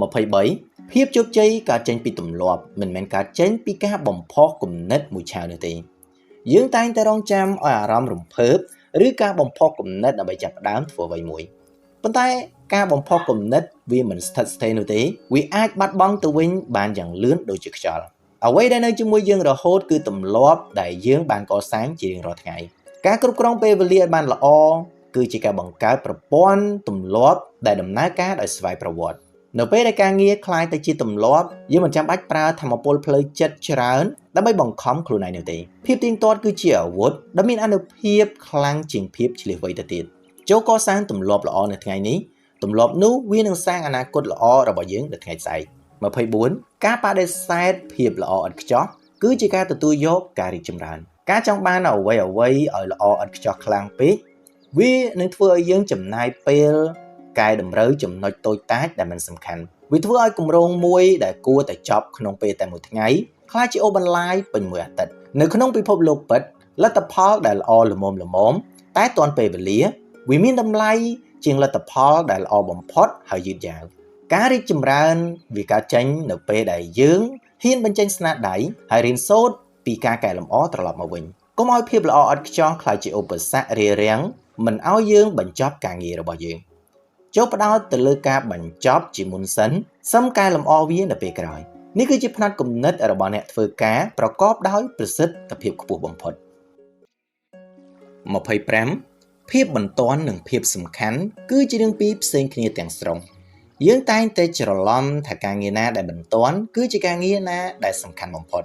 23ភាពជោគជ័យកើតចេញពីទម្លាប់មិនមែនកើតចេញពីការបំផុសគំនិតមួយឆាវនោះទេយើងតែងតែរងចាំឲ្យអារម្មណ៍រំភើបឬការបំផុសគំនិតដើម្បីចាប់ផ្ដើមធ្វើអ្វីមួយប៉ុន្តែការបំផុសគំនិតវាមិនស្ថិតស្ថេរនោះទេវាអាចបាត់បង់ទៅវិញបានយ៉ាងលឿនដូចជាខ្យល់អ្វីដែលនៅជាមួយយើងរហូតគឺទម្លាប់ដែលយើងបានកសាងជារៀងរាល់ថ្ងៃការគ្រប់គ្រងពេលវេលាឲ្យបានល្អគឺជាការបង្កើតប្រព័ន្ធទម្លាប់ដែលដំណើរការដោយស្វ័យប្រវត្តិនៅពេលដែលការងារคล้ายទៅជាទម្លាប់យើងមិនចាំបាច់ប្រើថាមពលផ្លូវចិត្តច្រើនដើម្បីបង្ខំខ្លួនឯងនោះទេភាពទៀងទាត់គឺជាអាវុធដែលមានអានុភាពខ្លាំងជាងភាពឆ្លៀសវៃទៅទៀតចូលកសាងទម្លាប់ល្អនៅថ្ងៃនេះទម្លាប់នោះវានឹងសាងអនាគតល្អរបស់យើងនៅថ្ងៃស្អែក24ការបដិសេធភាពល្អឥតខ្ចោះគឺជាការទទួលយកការរីកចម្រើនការចង់បានអ្វីឲ្យល្អឥតខ្ចោះខ្លាំងពេកវានឹងធ្វើឲ្យយើងចំណាយពេលកែតម្រូវចំណុចតូចតាចដែលមិនសំខាន់វាធ្វើឲ្យគម្រោងមួយដែលគួរតែចប់ក្នុងពេលតែមួយថ្ងៃខ្លាចជាអូបន្លាយពេញមួយអាទិត្យនៅក្នុងពិភពលោកពិតលទ្ធផលដែលល្អល្មមតែទាន់ពេលវេលាវាមានតម្លៃជាងលទ្ធផលដែលល្អបំផុតហើយយឺតយ៉ាវការរីកចម្រើនវាកើតចេញនៅពេលដែលយើងហ៊ានបញ្ចេញស្នាដៃហើយរៀនសូត្រពីការកែលម្អត្រឡប់មកវិញកុំឲ្យភាពល្អឥតខ្ចោះក្លាយជាឧបសគ្គរារាំងមិនឲ្យយើងបញ្ចប់ការងាររបស់យើងចូលផ្ដោតទៅលើការបញ្ចប់ជាមុនសិនសឹមកែលម្អវានៅពេលក្រោយនេះគឺជាផ្នត់គំនិតរបស់អ្នកធ្វើការប្រកបដោយប្រសិទ្ធភាពខ្ពស់បំផុត25ភាពបន្ទាន់និងភាពសំខាន់គឺជារឿងពីរផ្សេងគ្នាទាំងស្រុងយើងតែងតែច្រឡំថាការងារណាដែលបន្ទាន់គឺជាការងារណាដែលសំខាន់បំផុត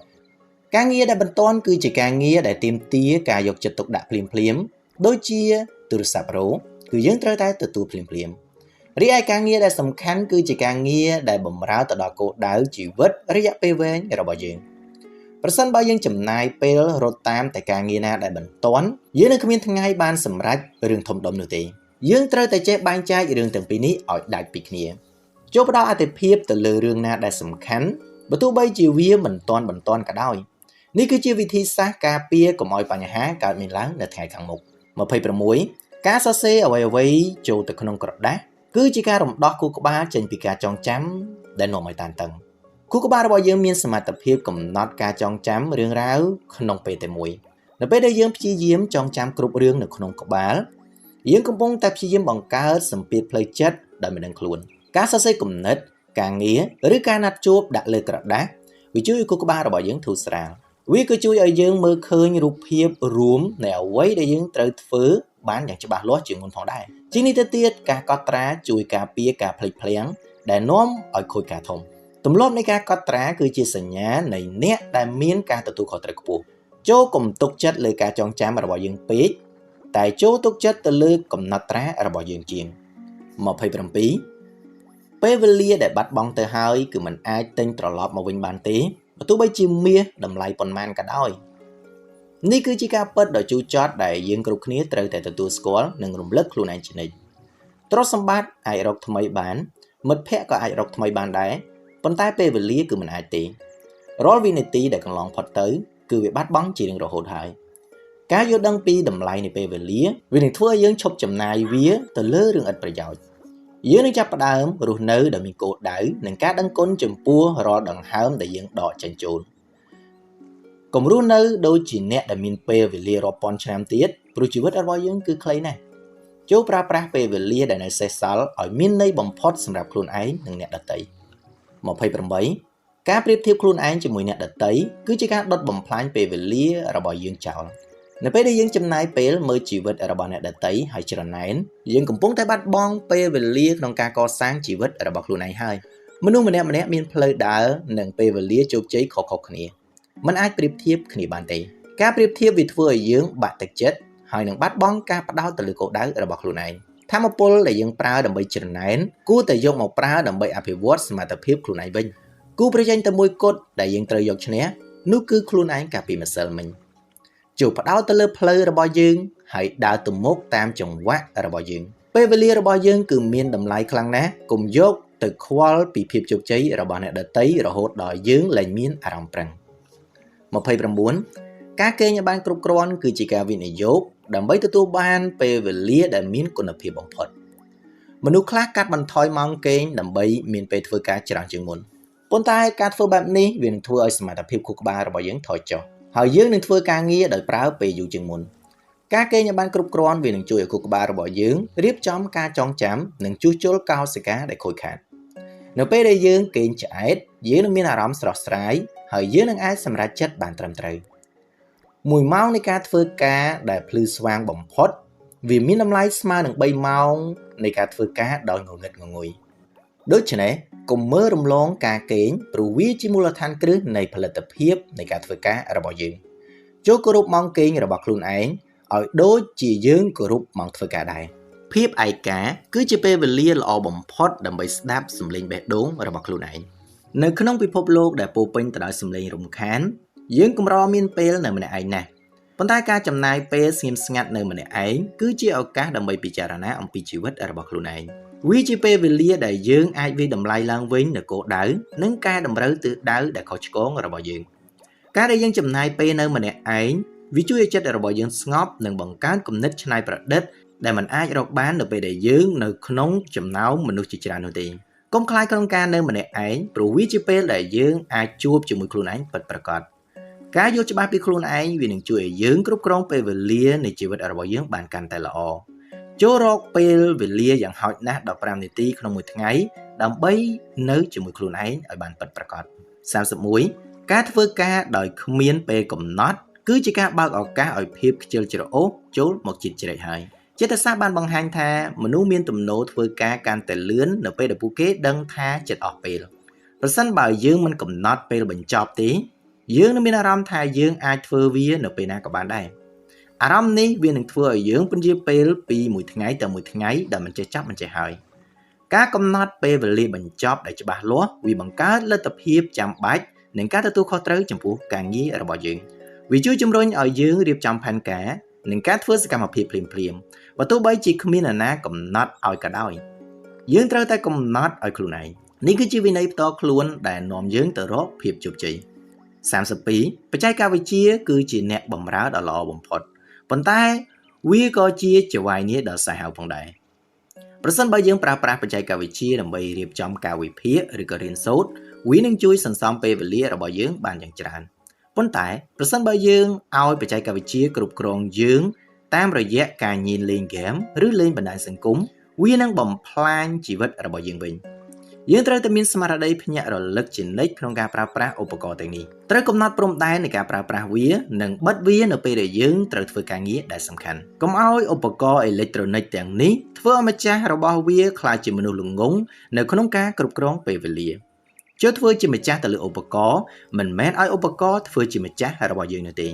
ការងារដែលបន្ទាន់គឺជាការងារដែលទាមទារការយកចិត្តទុកដាក់ភ្លាមៗដូចជាទូរស័ព្ទរោគឺយើងត្រូវតែទទួលភ្លាមៗរីឯការងារដែលសំខាន់គឺជាការងារដែលបម្រើទៅដល់គោលដៅជីវិតរយៈពេលវែងរបស់យើងប្រសិនបើយើងចំណាយពេលរត់តាមតែការងារណាដែលបន្ទាន់យើងនឹងគ្មានថ្ងៃបានសម្រេចរឿងធំដុំនោះទេយើងត្រូវតែចេះបែងចែករឿងទាំងពីរនេះឲ្យដាច់ពីគ្នាចូលផ្ដល់អាទិភាពទៅលើរឿងណាដែលសំខាន់បើទោះបីជាវាមិនទាន់ក៏ដោយនេះគឺជាវិធីសាស្ត្រការពារកុំឲ្យបញ្ហាកើតមានឡើងនៅថ្ងៃខាងមុខ26ការសរសេរអ្វីៗចូលទៅក្នុងក្រដាសគឺជាការរំដោះខួរក្បាលចេញពីការចងចាំដែលនាំឲ្យតានតឹងខួរក្បាលរបស់យើងមានសមត្ថភាពកំណត់ការចងចាំរឿងរ៉ាវក្នុងពេលតែមួយនៅពេលដែលយើងព្យាយាមចងចាំគ្រប់រឿងនៅក្នុងក្បាលយើងកំពុងតែព្យាយាមបង្កើតសម្ពាធផ្លូវចិត្តដោយមិនដឹងខ្លួនការសរសេរគំនិតការងារឬការណាត់ជួបដាក់លើក្រដាសវាជួយឲ្យខួរក្បាលរបស់យើងធូរស្រាលវាក៏ជួយឲ្យយើងមើលឃើញរូបភាពរួមនៃអ្វីដែលយើងត្រូវធ្វើបានយ៉ាងច្បាស់លាស់ជាងមុនផងដែរជាងនេះទៅទៀតការកត់ត្រាជួយការពារការភ្លេចភ្លាំងដែលនាំឲ្យខូចការធំទម្លាប់នៃការកត់ត្រាគឺជាសញ្ញានៃអ្នកដែលមានការទទួលខុសត្រូវខ្ពស់ចូលកុំទុកចិត្តលើការចងចាំរបស់យើងពេកតែចូលទុកចិត្តទៅលើកំណត់ត្រារបស់យើងជាង27ពេលវេលាដែលបាត់បង់ទៅហើយគឺមិនអាចទិញត្រឡប់មកវិញបានទេបើទោះបីជាមាសតម្លៃប៉ុន្មានក៏ដោយនេះគឺជាការពិតដ៏ជូរចត់ដែលយើងគ្រប់គ្នាត្រូវតែទទួលស្គាល់និងរំលឹកខ្លួនឯងជានិច្ចទ្រព្យសម្បត្តិអាចរកថ្មីបានមិត្តភ័ក្តិក៏អាចរកថ្មីបានដែរប៉ុន្តែពេលវេលាគឺមិនអាចទេរាល់វិនាទីដែលកន្លងផុតទៅគឺវាបាត់បង់ជារៀងរហូតហើយការយល់ដឹងពីតម្លៃនៃពេលវេលាវានឹងធ្វើឲ្យយើងឈប់ចំណាយវាទៅលើរឿងឥតប្រយោជន៍យើងនឹងចាប់ផ្ដើមរស់នៅដោយមានគោលដៅនិងការដឹងគុណចំពោះរាល់ដង្ហើមដែលយើងដកចេញចូល កុំរស់នៅដូចជាអ្នកដែលមានពេលវេលារាប់ពាន់ឆ្នាំទៀតព្រោះជីវិតរបស់យើងគឺខ្លីណាស់ចូលប្រើប្រាស់ពេលវេលាដែលនៅសេសសល់ឲ្យមានន័យបំផុតសម្រាប់ខ្លួនឯងនិងអ្នកដទៃ28ការប្រៀបធៀបខ្លួនឯងជាមួយអ្នកដទៃគឺជាការដុតបំផ្លាញពេលវេលារបស់យើងចោលនៅពេលដែលយើងចំណាយពេលមើលជីវិតរបស់អ្នកដទៃហើយច្រណែនយើងកំពុងតែបាត់បង់ពេលវេលាក្នុងការកសាងជីវិតរបស់ខ្លួនឯងហើយមនុស្សម្នាក់ៗមានផ្លូវដើរនិងពេលវេលាជោគជ័យខុសៗគ្នាมันអាចប្រៀបធៀបគ្នាបានទេការប្រៀបធៀបវាធ្វើឲ្យយើងបាក់ទឹកចិត្តហើយនឹងបាត់បង់ការផ្ដោតទៅលើគោលដៅរបស់ខ្លួនឯងថាមពលដែលយើងប្រើដើម្បីច្រណែនគួរតែយកមកប្រើដើម្បីអភិវឌ្ឍសមត្ថភាពខ្លួនឯងវិញគូប្រជែងតែមួយគត់ដែលយើងត្រូវយកឈ្នះនោះគឺខ្លួនឯងកាលពីម្សិលមិញចូលផ្ដោតទៅលើផ្លូវរបស់យើងហើយដើរទៅមុខតាមចង្វាក់របស់យើងពេលវេលារបស់យើងគឺមានតម្លៃខ្លាំងណាស់កុំយកទៅខ្វល់ពីភាពជោគជ័យរបស់អ្នកដទៃរហូតដល់យើងលែងមានអារម្មណ៍ប្រឹង29ការគេងឲ្យបានគ្រប់គ្រាន់គឺជាការវិនិយោគដើម្បីទទួលបានពេលវេលាដែលមានគុណភាពបំផុតមនុស្សខ្លះកាត់បន្ថយម៉ោងគេងដើម្បីមានពេលធ្វើការច្រើនជាងមុនប៉ុន្តែការធ្វើបែបនេះវានឹងធ្វើឲ្យសមត្ថភាពខួរក្បាលរបស់យើងថយចុះហើយយើងនឹងធ្វើការងារដោយប្រើពេលយូរជាងមុនការគេងឲ្យបានគ្រប់គ្រាន់វានឹងជួយឲ្យខួរក្បាលរបស់យើងរៀបចំការចងចាំនិងជួសជុលកោសិកាដែលខូចខាតនៅពេលដែលយើងគេងឆ្អែតយើងនឹងមានអារម្មណ៍ស្រស់ស្រាយហើយយើងនឹងអាចសម្រេចចិត្តបានត្រឹមត្រូវ1ម៉ោងនៃការធ្វើការដែលភ្លឺស្វាងបំផុតវាមានតម្លៃស្មើនឹង3ម៉ោងនៃការធ្វើការដោយងងឹតងងុយដូច្នេះកុំមើលរំលងការគេងព្រោះវាជាមូលដ្ឋានគ្រឹះនៃផលិតភាពនៃការធ្វើការរបស់យើងចូលគោរពម៉ោងគេងរបស់ខ្លួនឯងឲ្យដូចជាយើងគោរពម៉ោងធ្វើការដែរភាពឯកាគឺជាពេលវេលាល្អបំផុតដើម្បីស្ដាប់សំឡេងបេះដូងរបស់ខ្លួនឯងនៅក្នុងពិភពលោកដែលពោរពេញទៅដោយសំឡេងរំខានយើងកម្រមានពេលនៅម្នាក់ឯងណាស់ប៉ុន្តែការចំណាយពេលស្ងៀមស្ងាត់នៅម្នាក់ឯងគឺជាឱកាសដើម្បីពិចារណាអំពីជីវិតរបស់ខ្លួនឯងវាជាពេលវេលាដែលយើងអាចវិតម្លៃឡើងវិញនូវគោលដៅនិងការតម្រូវទិសដៅដែលខុសឆ្គងរបស់យើងការដែលយើងចំណាយពេលនៅម្នាក់ឯងវាជួយឲ្យចិត្តរបស់យើងស្ងប់និងបង្កើនគំនិតច្នៃប្រឌិតដែលมันអាចរកបាននៅពេលដែលយើងនៅក្នុងចំណោមមនុស្សជាច្រើននោះទេកុំខ្លាចក្នុងការនៅម្នាក់ឯងព្រោះវាជាពេលដែលយើងអាចជួបជាមួយខ្លួនឯងពិតប្រាកដការយល់ច្បាស់ពីខ្លួនឯងវានឹងជួយឲ្យយើងគ្រប់គ្រងពេលវេលានៃជីវិតរបស់យើងបានកាន់តែល្អចូលរកពេលវេលាយ៉ាងហោចណាស់15នាទីក្នុងមួយថ្ងៃដើម្បីនៅជាមួយខ្លួនឯងឲ្យបានពិតប្រាកដ31ការធ្វើការដោយគ្មានពេលកំណត់គឺជាការបើកឱកាសឲ្យភាពខ្ជិលច្រអូសចូលមកជិតជ្រែកហើយចិត្តសាស្ត្របានបង្ហាញថាមនុស្សមានទំនោរធ្វើការកាន់តែលឿននៅពេលដែលពួកគេដឹងថាជិតអស់ពេលប្រសិនបើយើងមិនកំណត់ពេលបញ្ចប់ទេយើងនឹងមានអារម្មណ៍ថាយើងអាចធ្វើវានៅពេលណាក៏បានដែរអារម្មណ៍នេះវានឹងធ្វើឲ្យយើងពន្យាពេលពីមួយថ្ងៃទៅមួយថ្ងៃដែលមិនចេះចាប់មិនចេះហើយការកំណត់ពេលវេលាបញ្ចប់ដែលច្បាស់លាស់វាបង្កើតលទ្ធភាពចាំបាច់និងការទទួលខុសត្រូវចំពោះការងាររបស់យើងវាជួយជំរុញឲ្យយើងរៀបចំផែនការនិងការធ្វើសកម្មភាពភ្លាមៗបើទោះបីជាគ្មានអ្នកណាកំណត់ឲ្យក៏ដោយយើងត្រូវតែកំណត់ឲ្យខ្លួនឯងនេះគឺជាវិន័យផ្ទាល់ខ្លួនដែលនាំយើងទៅរកភាពជោគជ័យ32បច្ចេកវិទ្យាគឺជាអ្នកបម្រើដ៏ល្អបំផុតប៉ុន្តែវាក៏ជាចវាយនីដ៏សាហាវផងដែរប្រសិនបើយើងប្រើប្រាស់បច្ចេកវិទ្យាដើម្បីរៀបចំកាលវិភាគឬក៏រៀនសូត្រវានឹងជួយសន្សំពេលវេលារបស់យើងបានយ៉ាងច្រើនប៉ុន្តែប្រសិនបើយើងឲ្យបច្ចេកវិទ្យាគ្រប់គ្រងយើងតាមរយៈការញៀនលេងហ្គេមឬលេងបណ្ដាញសង្គមវានឹងបំផ្លាញជីវិតរបស់យើងវិញយើងត្រូវតែមានស្មារតីភ្ញាក់រលឹកជានិច្ចក្នុងការប្រើប្រាស់ឧបករណ៍ទាំងនេះត្រូវកំណត់ព្រំដែននៃការប្រើប្រាស់វានិងបិទវានៅពេលដែលយើងត្រូវធ្វើការងារដែលសំខាន់កុំឲ្យឧបករណ៍អេឡិចត្រូនិកទាំងនេះធ្វើឲ្យម្ចាស់របស់វាក្លាយជាមនុស្សល្ងង់នៅក្នុងការគ្រប់គ្រងពេលវេលាចូលធ្វើជាម្ចាស់ទៅលើឧបករណ៍មិនមែនឲ្យឧបករណ៍ធ្វើជាម្ចាស់របស់យើងនោះទេ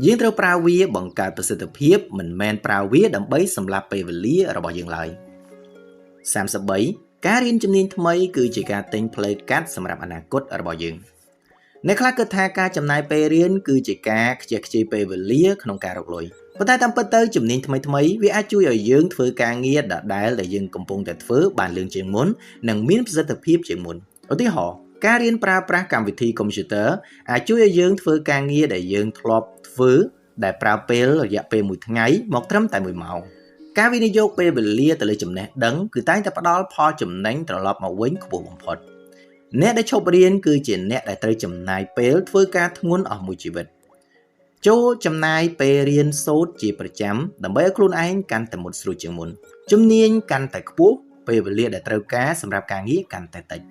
យើងត្រូវប្រើវាបង្កើតប្រសិទ្ធភាពមិនមែនប្រើវាដើម្បីសម្លាប់ពេលវេលារបស់យើងឡើយ33ការរៀនជំនាញថ្មីគឺជាការទិញផ្លូវកាត់សម្រាប់អនាគតរបស់យើងអ្នកខ្លះគិតថាការចំណាយពេលរៀនគឺជាការខ្ជះខ្ជាយពេលវេលាក្នុងការរកលុយប៉ុន្តែតាមពិតទៅជំនាញថ្មីវាអាចជួយឲ្យយើងធ្វើការងារដដែលដែលយើងកំពុងតែធ្វើបានលឿនជាងមុននិងមានប្រសិទ្ធភាពជាងមុនឧទាហរណ៍ការរៀនប្រើប្រាស់កម្មវិធីកុំព្យូទ័រអាចជួយឲ្យយើងធ្វើការងារដែលយើងធ្លាប់ធ្វើដែលប្រើពេលរយៈពេល1ថ្ងៃមកត្រឹមតែ1ម៉ោងការវិនិយោគពេលវេលាទៅលើចំណេះដឹងគឺតែងតែផ្ដល់ផលចំណេញត្រឡប់មកវិញខ្ពស់បំផុតអ្នកដែលឈប់រៀនគឺជាអ្នកដែលត្រូវចំណាយពេលធ្វើការធ្ងន់អស់មួយជីវិត ចូលចំណាយពេលរៀនសូត្រជាប្រចាំដើម្បីឲ្យខ្លួនឯងកាន់តែមុតស្រួចជាងមុនជំនាញកាន់តែខ្ពស់ពេលវេលាដែលត្រូវការសម្រាប់ការងារកាន់តែតិច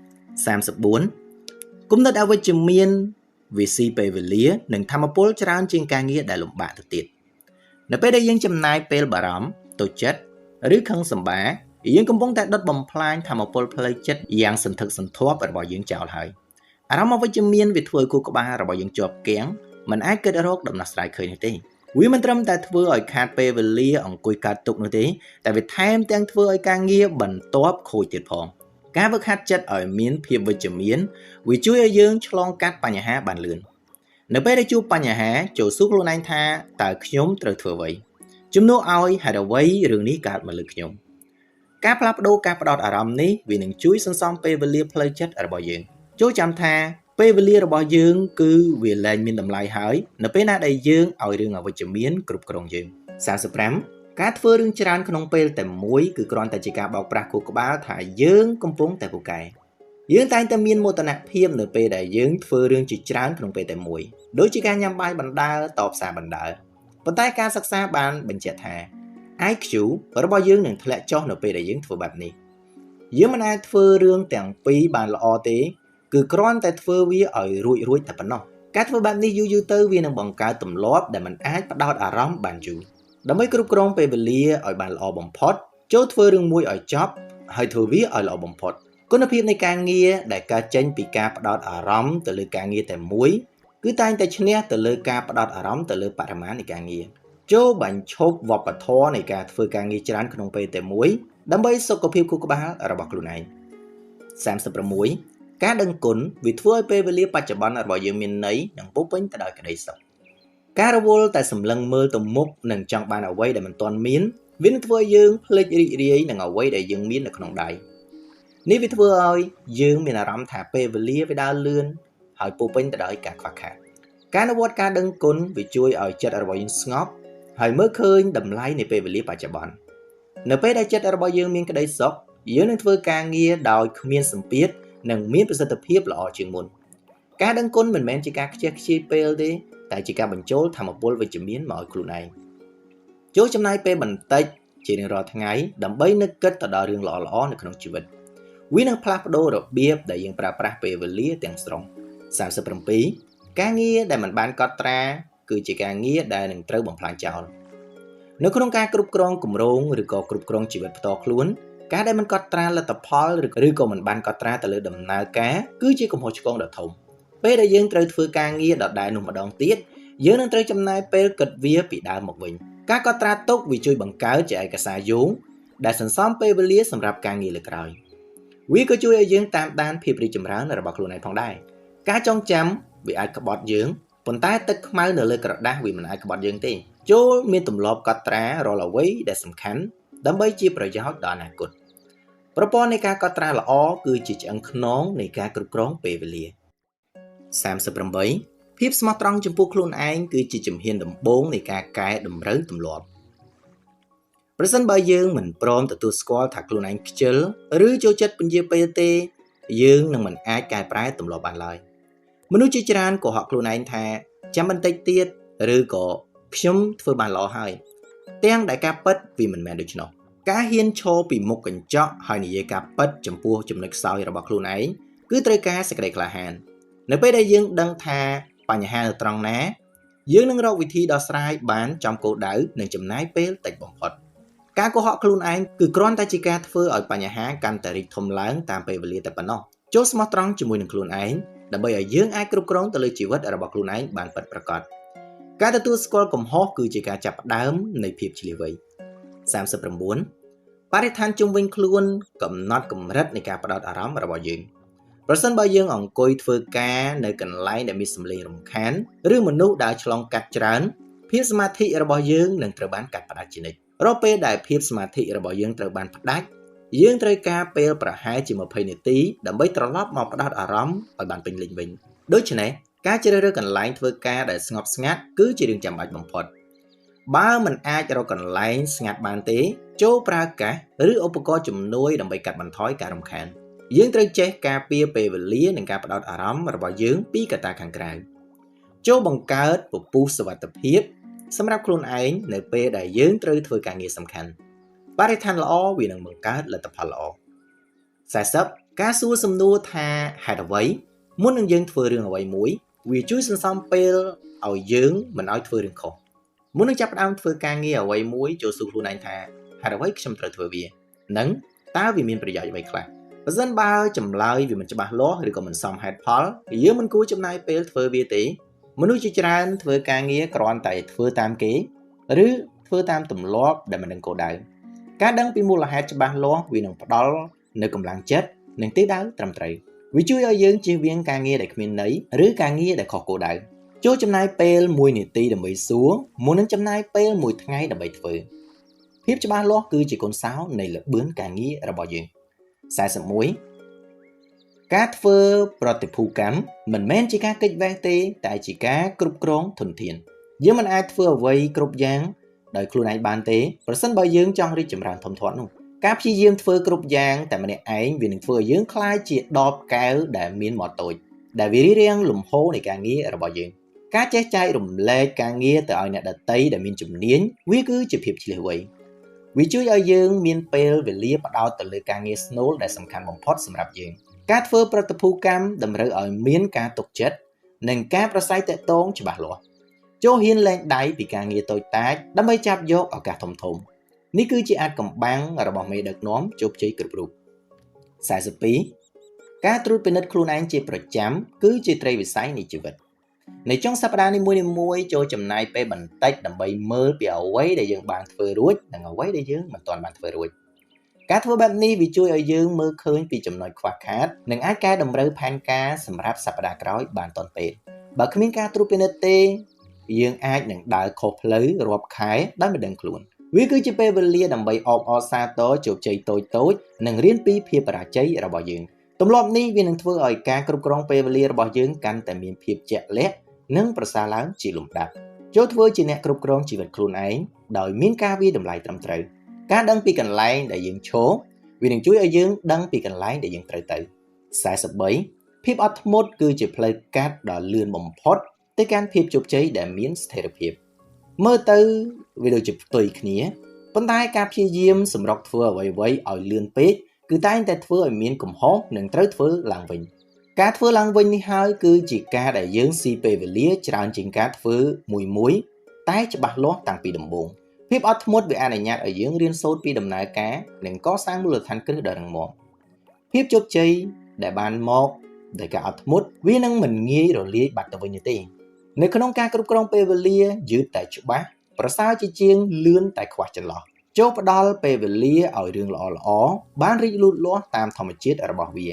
34គំនិតអវិជ្ជមានវាស៊ីពេលវេលានិងធម៌ពលច្រើនជាងការងារដែលលំបាកទៅទៀតនៅពេលដែលយើងចំណាយពេលបារម្ភតូចចិត្តឬខឹងសម្បារយើងកំពុងតែដុតបំផ្លាញធម៌ពលផ្លូវចិត្តយ៉ាងសន្ធឹកសន្ធាប់របស់យើងចោលហើយអារម្មណ៍អវិជ្ជមានវាធ្វើឲ្យខួរក្បាលរបស់យើងជាប់គាំងមិនអាចគិតរកដំណោះស្រាយឃើញនោះទេវាមិនត្រឹមតែធ្វើឲ្យខាតពេលវេលាអង្គុយកើតទុកនោះទេតែវាថែមទាំងធ្វើឲ្យការងារបន្ទាប់ខូចទៀតផងការវឹកហាត់ចិត្តឲ្យមានភាពវិជ្ជមានវាជួយឲ្យយើងឆ្លងកាត់បញ្ហាបានលឿននៅពេលដែលជួបបញ្ហាចូលសួរខ្លួនឯងថាតើខ្ញុំត្រូវធ្វើអ្វីជំនួសឲ្យហេតុអ្វីរឿងនេះកើតមកលើខ្ញុំការផ្លាស់ប្ដូរការផ្ដោតអារម្មណ៍នេះវានឹងជួយសន្សំពេលវេលាផ្លូវចិត្តរបស់យើងចូលចាំថាពេលវេលារបស់យើងគឺវាលែងមានតម្លៃហើយនៅពេលណាដែលយើងឲ្យរឿងអវិជ្ជមានគ្រប់គ្រងយើង45ការធ្វើរឿងច្រើនក្នុងពេលតែមួយគឺគ្រាន់តែជាការបោកប្រាស់ខួរក្បាលថាយើងកំពុងតែពូកែយើងតែងតែមានមោទនភាពនៅពេលដែលយើងធ្វើរឿងជាច្រើនក្នុងពេលតែមួយដូចជាការញ៉ាំបាយបណ្ដើរតបសារបណ្ដើរប៉ុន្តែការសិក្សាបានបញ្ជាក់ថា IQ របស់យើងនឹងធ្លាក់ចុះនៅពេលដែលយើងធ្វើបែបនេះយើងមិនអាចធ្វើរឿងទាំងពីរបានល្អទេគឺគ្រាន់តែធ្វើវាឲ្យរួចតែប៉ុណ្ណោះការធ្វើបែបនេះយូរទៅវានឹងបង្កើតទម្លាប់ដែលមិនអាចផ្ដោតអារម្មណ៍បានយូរដើម្បីគ្រប់គ្រងពេលវេលាឲ្យបានល្អបំផុតចូលធ្វើរឿងមួយឲ្យចប់ហើយធ្វើវាឲ្យល្អបំផុតគុណភាពនៃការងារដែលកើតចេញពីការផ្ដោតអារម្មណ៍ទៅលើការងារតែមួយគឺតែងតែឈ្នះទៅលើការផ្ដោតអារម្មណ៍ទៅលើបរិមាណនៃការងារចូលបញ្ឈប់វប្បធម៌នៃការធ្វើការងារច្រើនក្នុងពេលតែមួយដើម្បីសុខភាពខួរក្បាលរបស់ខ្លួនឯង36ការដឹងគុណវាធ្វើឲ្យពេលវេលាបច្ចុប្បន្នរបស់យើងមានន័យនិងពោពេញទៅដោយក្តីសុខការរវល់តែសម្លឹងមើលទៅមុខនិងចង់បានអ្វីដែលមិនទាន់មានវានឹងធ្វើឲ្យយើងភ្លេចរីករាយនឹងអ្វីដែលយើងមាននៅក្នុងដៃនេះវាធ្វើឲ្យយើងមានអារម្មណ៍ថាពេលវេលាវាដើរលឿនហើយពោពេញទៅដោយការខ្វះខាតការអនុវត្តការដឹងគុណវាជួយឲ្យចិត្តរបស់យើងស្ងប់ហើយមើលឃើញតម្លៃនៃពេលវេលាបច្ចុប្បន្ននៅពេលដែលចិត្តរបស់យើងមានក្តីសុខយើងនឹងធ្វើការងារដោយគ្មានសម្ពាធនិងមានប្រសិទ្ធភាពល្អជាងមុនការដឹងគុណមិនមែនជាការខ្ជះខ្ជាយពេលទេតែជាការបញ្ចូលធម៌ពលវិជ្ជមានមកឲ្យខ្លួនឯងចូលចំណាយពេលបន្តិចជារៀងរាល់ថ្ងៃដើម្បីនឹកគិតទៅដល់រឿងល្អៗនៅក្នុងជីវិតវានឹងផ្លាស់ប្ដូររបៀបដែលយើងប្រើប្រាស់ពេលវេលាទាំងស្រុង37ការងារដែលមិនបានកត់ត្រាគឺជាការងារដែលនឹងត្រូវបំផ្លាញចោលនៅក្នុងការគ្រប់គ្រងគម្រោងឬក៏គ្រប់គ្រងជីវិតផ្ទាល់ខ្លួនការដែលមិនកត់ត្រាលទ្ធផលឬក៏មិនបានកត់ត្រាទៅលើដំណើរការគឺជាកំហុសឆ្គងដ៏ធំពេលដែលយើងត្រូវធ្វើការងារដដែលនោះម្ដងទៀតយើងនឹងត្រូវចំណាយពេលគិតវាពីដើមមកវិញការកត់ត្រាទុកវាជួយបង្កើតជាឯកសារយោងដែលសន្សំពេលវេលាសម្រាប់ការងារលើក្រោយវាក៏ជួយឲ្យយើងតាមដានភាពរីកចម្រើនរបស់ខ្លួនឯងផងដែរការចងចាំវាអាចក្បត់យើងប៉ុន្តែទឹកខ្មៅនៅលើក្រដាសវាមិនអាចក្បត់យើងទេចូលមានទម្លាប់កត់ត្រារាល់អ្វីដែលសំខាន់ដើម្បីជាប្រយោជន៍ដល់អនាគតប្រព័ន្ធនៃការកត់ត្រាល្អគឺជាឆ្អឹងខ្នងនៃការគ្រប់គ្រងពេលវេលា38ភាពស្មោះត្រង់ចំពោះខ្លួនឯងគឺជាជំហានដំបូងនៃការកែតម្រូវទម្លាប់ប្រសិនបើយើងមិនព្រមទទួលស្គាល់ថាខ្លួនឯងខ្ជិលឬចូលចិត្តពន្យាពេលទេយើងនឹងមិនអាចកែប្រែទម្លាប់បានឡើយមនុស្សជាច្រើនក៏ហក់ខ្លួនឯងថាចាំបន្តិចទៀតឬក៏ខ្ញុំធ្វើបានល្អហើយទាំងដែលការពិតវាមិនមែនដូច្នោះការហ៊ានឈរពីមុខកញ្ចក់ហើយនិយាយការពិតចំពោះចំណុចខ្សោយរបស់ខ្លួនឯងគឺត្រូវការសេចក្តីក្លាហាននៅពេលដែលយើងដឹងថាបញ្ហានៅត្រង់ណាយើងនឹងរកវិធីដោះស្រាយបានចំគោលដៅនិងចំណាយពេលតិចបំផុតការកុហកខ្លួនឯងគឺគ្រាន់តែជាការធ្វើឲ្យបញ្ហាកាន់តែរីកធំឡើងតាមពេលវេលាតែប៉ុណ្ណោះចូលស្មោះត្រង់ជាមួយនឹងខ្លួនឯងដើម្បីឲ្យយើងអាចគ្រប់គ្រងទៅលើជីវិតរបស់ខ្លួនឯងបានពិតប្រាកដការទទួលស្គាល់កំហុសគឺជាការចាប់ផ្ដើមនៃភាពឆ្លៀសវៃ39បរិស្ថានជុំវិញខ្លួនកំណត់កម្រិតនៃការផ្ដោតអារម្មណ៍របស់យើងប្រសិនបើយើងអង្គុយធ្វើការនៅកន្លែងដែលមានសំឡេងរំខានឬមនុស្សដើរឆ្លងកាត់ច្រើនភាពសមាធិរបស់យើងនឹងត្រូវបានកាត់ផ្ដាច់ជានិច្ចរាល់ពេលដែលភាពសមាធិរបស់យើងត្រូវបានផ្ដាច់យើងត្រូវការពេលប្រហែលជា20នាទីដើម្បីត្រឡប់មកផ្ដោតអារម្មណ៍ឲ្យបានពេញលេញវិញដូច្នេះការជ្រើសរើសកន្លែងធ្វើការដែលស្ងប់ស្ងាត់គឺជារឿងចាំបាច់បំផុតបើមិនអាចរកកន្លែងស្ងាត់បានទេចូលប្រើកាសឬឧបករណ៍ជំនួយដើម្បីកាត់បន្ថយការរំខានយើងត្រូវចេះការពារពេលវេលានិងការផ្ដោតអារម្មណ៍របស់យើងពីកត្តាខាងក្រៅ ចូលបង្កើតពពុះសុវត្ថិភាពសម្រាប់ខ្លួនឯងនៅពេលដែលយើងត្រូវធ្វើការងារសំខាន់បរិស្ថានល្អវានឹងបង្កើតលទ្ធផលល្អ40ការសួរសំណួរថាហេតុអ្វីមុននឹងយើងធ្វើរឿងអ្វីមួយវាជួយសន្សំពេលឲ្យយើងមិនឲ្យធ្វើរឿងខុសមុននឹងចាប់ផ្ដើមធ្វើការងារអ្វីមួយចូលសួរខ្លួនឯងថាហេតុអ្វីខ្ញុំត្រូវធ្វើវានិងតើវាមានប្រយោជន៍អ្វីខ្លះបើសិនបើចម្លើយវាមិនច្បាស់លាស់ឬក៏មិនសមហេតុផលយើងមិនគួរចំណាយពេលធ្វើវាទេមនុស្សជាច្រើនធ្វើការងារគ្រាន់តែធ្វើតាមគេឬធ្វើតាមទម្លាប់ដែលមិនដឹងគោលដៅការដឹងពីមូលហេតុច្បាស់លាស់វានឹងផ្ដល់នូវកម្លាំងចិត្តនិងទិសដៅត្រឹមត្រូវវាជួយឲ្យយើងជៀសវាងការងារដែលគ្មានន័យឬការងារដែលខុសគោលដៅចូលចំណាយពេល1នាទីដើម្បីសួរមុននឹងចំណាយពេល1ថ្ងៃដើម្បីធ្វើភាពច្បាស់លាស់គឺជាកូនសោនៃល្បឿនការងាររបស់យើង41ការធ្វើប្រតិភូកម្មមិនមែនជាការគេចវេះទេតែជាការគ្រប់គ្រងធនធានយើងមិនអាចធ្វើអ្វីគ្រប់យ៉ាងដោយខ្លួនឯងបានទេប្រសិនបើយើងចង់រីកចម្រើនធំធាត់នោះការព្យាយាមធ្វើគ្រប់យ៉ាងតែម្នាក់ឯងវានឹងធ្វើឲ្យយើងក្លាយជាដបកែវដែលមានមាត់តូចដែលវារារាំងលំហូរនៃការងាររបស់យើងការចេះចែករំលែកការងារទៅឲ្យអ្នកដទៃដែលមានជំនាញវាគឺជាភាពឆ្លៀសវៃវាជួយឲ្យយើងមានពេលវេលាផ្ដោតទៅលើការងារស្នូលដែលសំខាន់បំផុតសម្រាប់យើងការធ្វើប្រតិភូកម្មតម្រូវឲ្យមានការទុកចិត្តនិងការប្រស័យទាក់ទងច្បាស់លាស់ចូលហ៊ានលែងដៃពីការងារតូចតាចដើម្បីចាប់យកឱកាសធំៗនេះគឺជាអាចកំបាំងរបស់មេដឹកនាំជោគជ័យគ្រប់រូប42ការត្រួតពិនិត្យខ្លួនឯងជាប្រចាំគឺជាត្រីវិស័យនៃជីវិតនៅចុងសប្តាហ៍នីមួយៗចូលចំណាយពេលបន្តិចដើម្បីមើលពីអ្វីដែលយើងបានធ្វើរួចនិងអ្វីដែលយើងមិនទាន់បានធ្វើរួចការធ្វើបែបនេះវាជួយឲ្យយើងមើលឃើញពីចំណុចខ្វះខាតនិងអាចកែតម្រូវផែនការសម្រាប់សប្តាហ៍ក្រោយបានទាន់ពេលបើគ្មានការត្រួតពិនិត្យទេយើងអាចនឹងដើរខុសផ្លូវរាប់ខែដោយមិនដឹងខ្លួនវាគឺជាពេលវេលាដើម្បីអបអរសាទរជោគជ័យតូចៗនិងរៀនពីភាពបរាជ័យរបស់យើងទម្លាប់នេះវានឹងធ្វើឲ្យការគ្រប់គ្រងពេលវេលារបស់យើងកាន់តែមានភាពជាក់លាក់និងប្រសើរឡើងជាលំដាប់ចូលធ្វើជាអ្នកគ្រប់គ្រងជីវិតខ្លួនឯងដោយមានការវាយតម្លៃត្រឹមត្រូវការដឹងពីកន្លែងដែលយើងឈរវានឹងជួយឲ្យយើងដឹងពីកន្លែងដែលយើងត្រូវទៅ43ភាពអត់ធ្មត់គឺជាផ្លូវកាត់ដ៏លឿនបំផុតទៅកាន់ភាពជោគជ័យដែលមានស្ថិរភាពមើលទៅវាដូចជាផ្ទុយគ្នាប៉ុន្តែការព្យាយាមសម្រុកធ្វើអ្វីៗឲ្យលឿនពេកគឺតែងតែធ្វើឲ្យមានកំហុសនិងត្រូវធ្វើឡើងវិញការធ្វើឡើងវិញនេះហើយគឺជាការដែលយើងស៊ីពេលវេលាច្រើនជាងការធ្វើមួយតែច្បាស់លាស់តាំងពីដំបូងភាពអត់ធ្មត់វាអនុញ្ញាតឲ្យយើងរៀនសូត្រពីដំណើរការនិងកសាងមូលដ្ឋានគ្រឹះដ៏រឹងមាំភាពជោគជ័យដែលបានមកដោយការអត់ធ្មត់វានឹងមិនងាយរលាយបាត់ទៅវិញទេនៅក្នុងការគ្រប់គ្រងពេលវេលាយឺតតែច្បាស់ប្រសើរជាងលឿនតែខ្វះចន្លោះចូលផ្ដល់ពេលវេលាឲ្យរឿងល្អៗបានរីកលូតលាស់តាមធម្មជាតិរបស់វា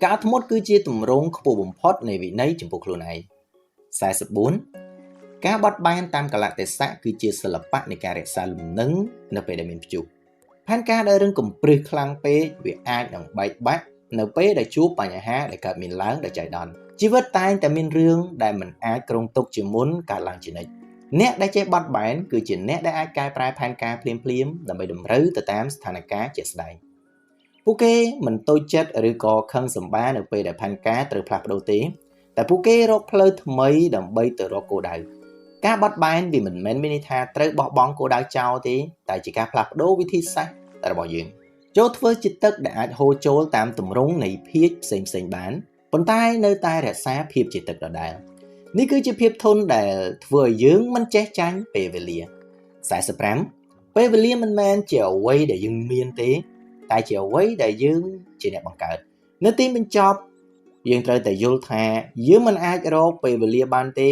ការអត់ធ្មត់គឺជាទម្រង់ខ្ពស់បំផុតនៃវិន័យចំពោះខ្លួនឯង44ការបត់បែនតាមកលៈទេសៈគឺជាសិល្បៈនៃការរក្សាលំនឹងនៅពេលដែលមានព្យុះផែនការដែលរឹងកំព្រឹសខ្លាំងពេកវាអាចនឹងបែកបាក់នៅពេលដែលជួបបញ្ហាដែលកើតមានឡើងដោយចៃដន្យជីវិតតែងតែមានរឿងដែលមិនអាចគ្រោងទុកជាមុនកើតឡើងជានិច្ចអ្នកដែលចេះបត់បែនគឺជាអ្នកដែលអាចកែប្រែផែនការភ្លាមៗដើម្បីតម្រូវទៅតាមស្ថានភាពជាក់ស្ដែងពួកគេមិនតូចចិត្តឬក៏ខឹងសម្បានៅពេលដែលផែនការត្រូវផ្លាស់ប្ដូរទេតែពួកគេរកផ្លូវថ្មីដើម្បីទៅរកគោលដៅការបត់បែនវាមិនមែនមានន័យថាត្រូវបោះបង់គោលដៅចោលទេតែជាការផ្លាស់ប្ដូរវិធីសាស្ត្ររបស់យើងចូលធ្វើជាទឹកដែលអាចហូរចូលតាមទម្រង់នៃភាជន៍ផ្សេងៗបានប៉ុន្តែនៅតែរក្សាភាពជាទឹកដដែលនេះគឺជាភាពធន់ដែលធ្វើឲ្យយើងមិនចេះចាញ់ពេលវេលា45ពេលវេលាមិនមែនជាអ្វីដែលយើងមានទេតែជាអ្វីដែលយើងជាអ្នកបង្កើតនៅទីបញ្ចប់យើងត្រូវតែយល់ថាយើងមិនអាចរកពេលវេលាបានទេ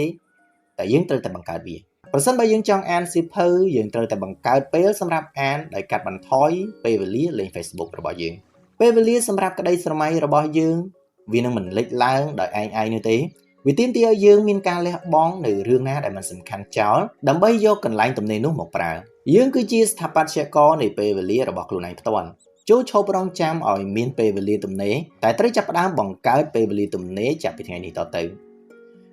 តែយើងត្រូវតែបង្កើតវាប្រសិនបើយើងចង់អានសៀវភៅយើងត្រូវតែបង្កើតពេលសម្រាប់អានដោយកាត់បន្ថយពេលវេលាលេង Facebook របស់យើងពេលវេលាសម្រាប់ក្តីស្រមៃរបស់យើងវានឹងមិនលេចឡើងដោយឯងឯងនោះទេវាទាមទារឲ្យយើងមានការលះបង់នៅរឿងណាដែលមិនសំខាន់ចោលដើម្បីយកកន្លែងទំនេរនោះមកប្រើយើងគឺជាស្ថាបត្យករនៃពេលវេលារបស់ខ្លួនឯងផ្ទាល់ចូលឈប់រងចាំឲ្យមានពេលវេលាទំនេរតែត្រូវចាប់ផ្ដើមបង្កើតពេលវេលាទំនេរចាប់ពីថ្ងៃនេះតទៅ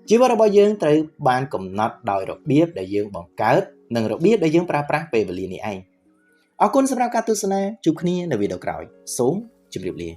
ជីវិតរបស់យើងត្រូវបានកំណត់ដោយរបៀបដែលយើងបង្កើតនិងរបៀបដែលយើងប្រើប្រាស់ពេលវេលានេះឯងអរគុណសម្រាប់ការទស្សនាជួបគ្នានៅវីដេអូក្រោយសូមជម្រាបលា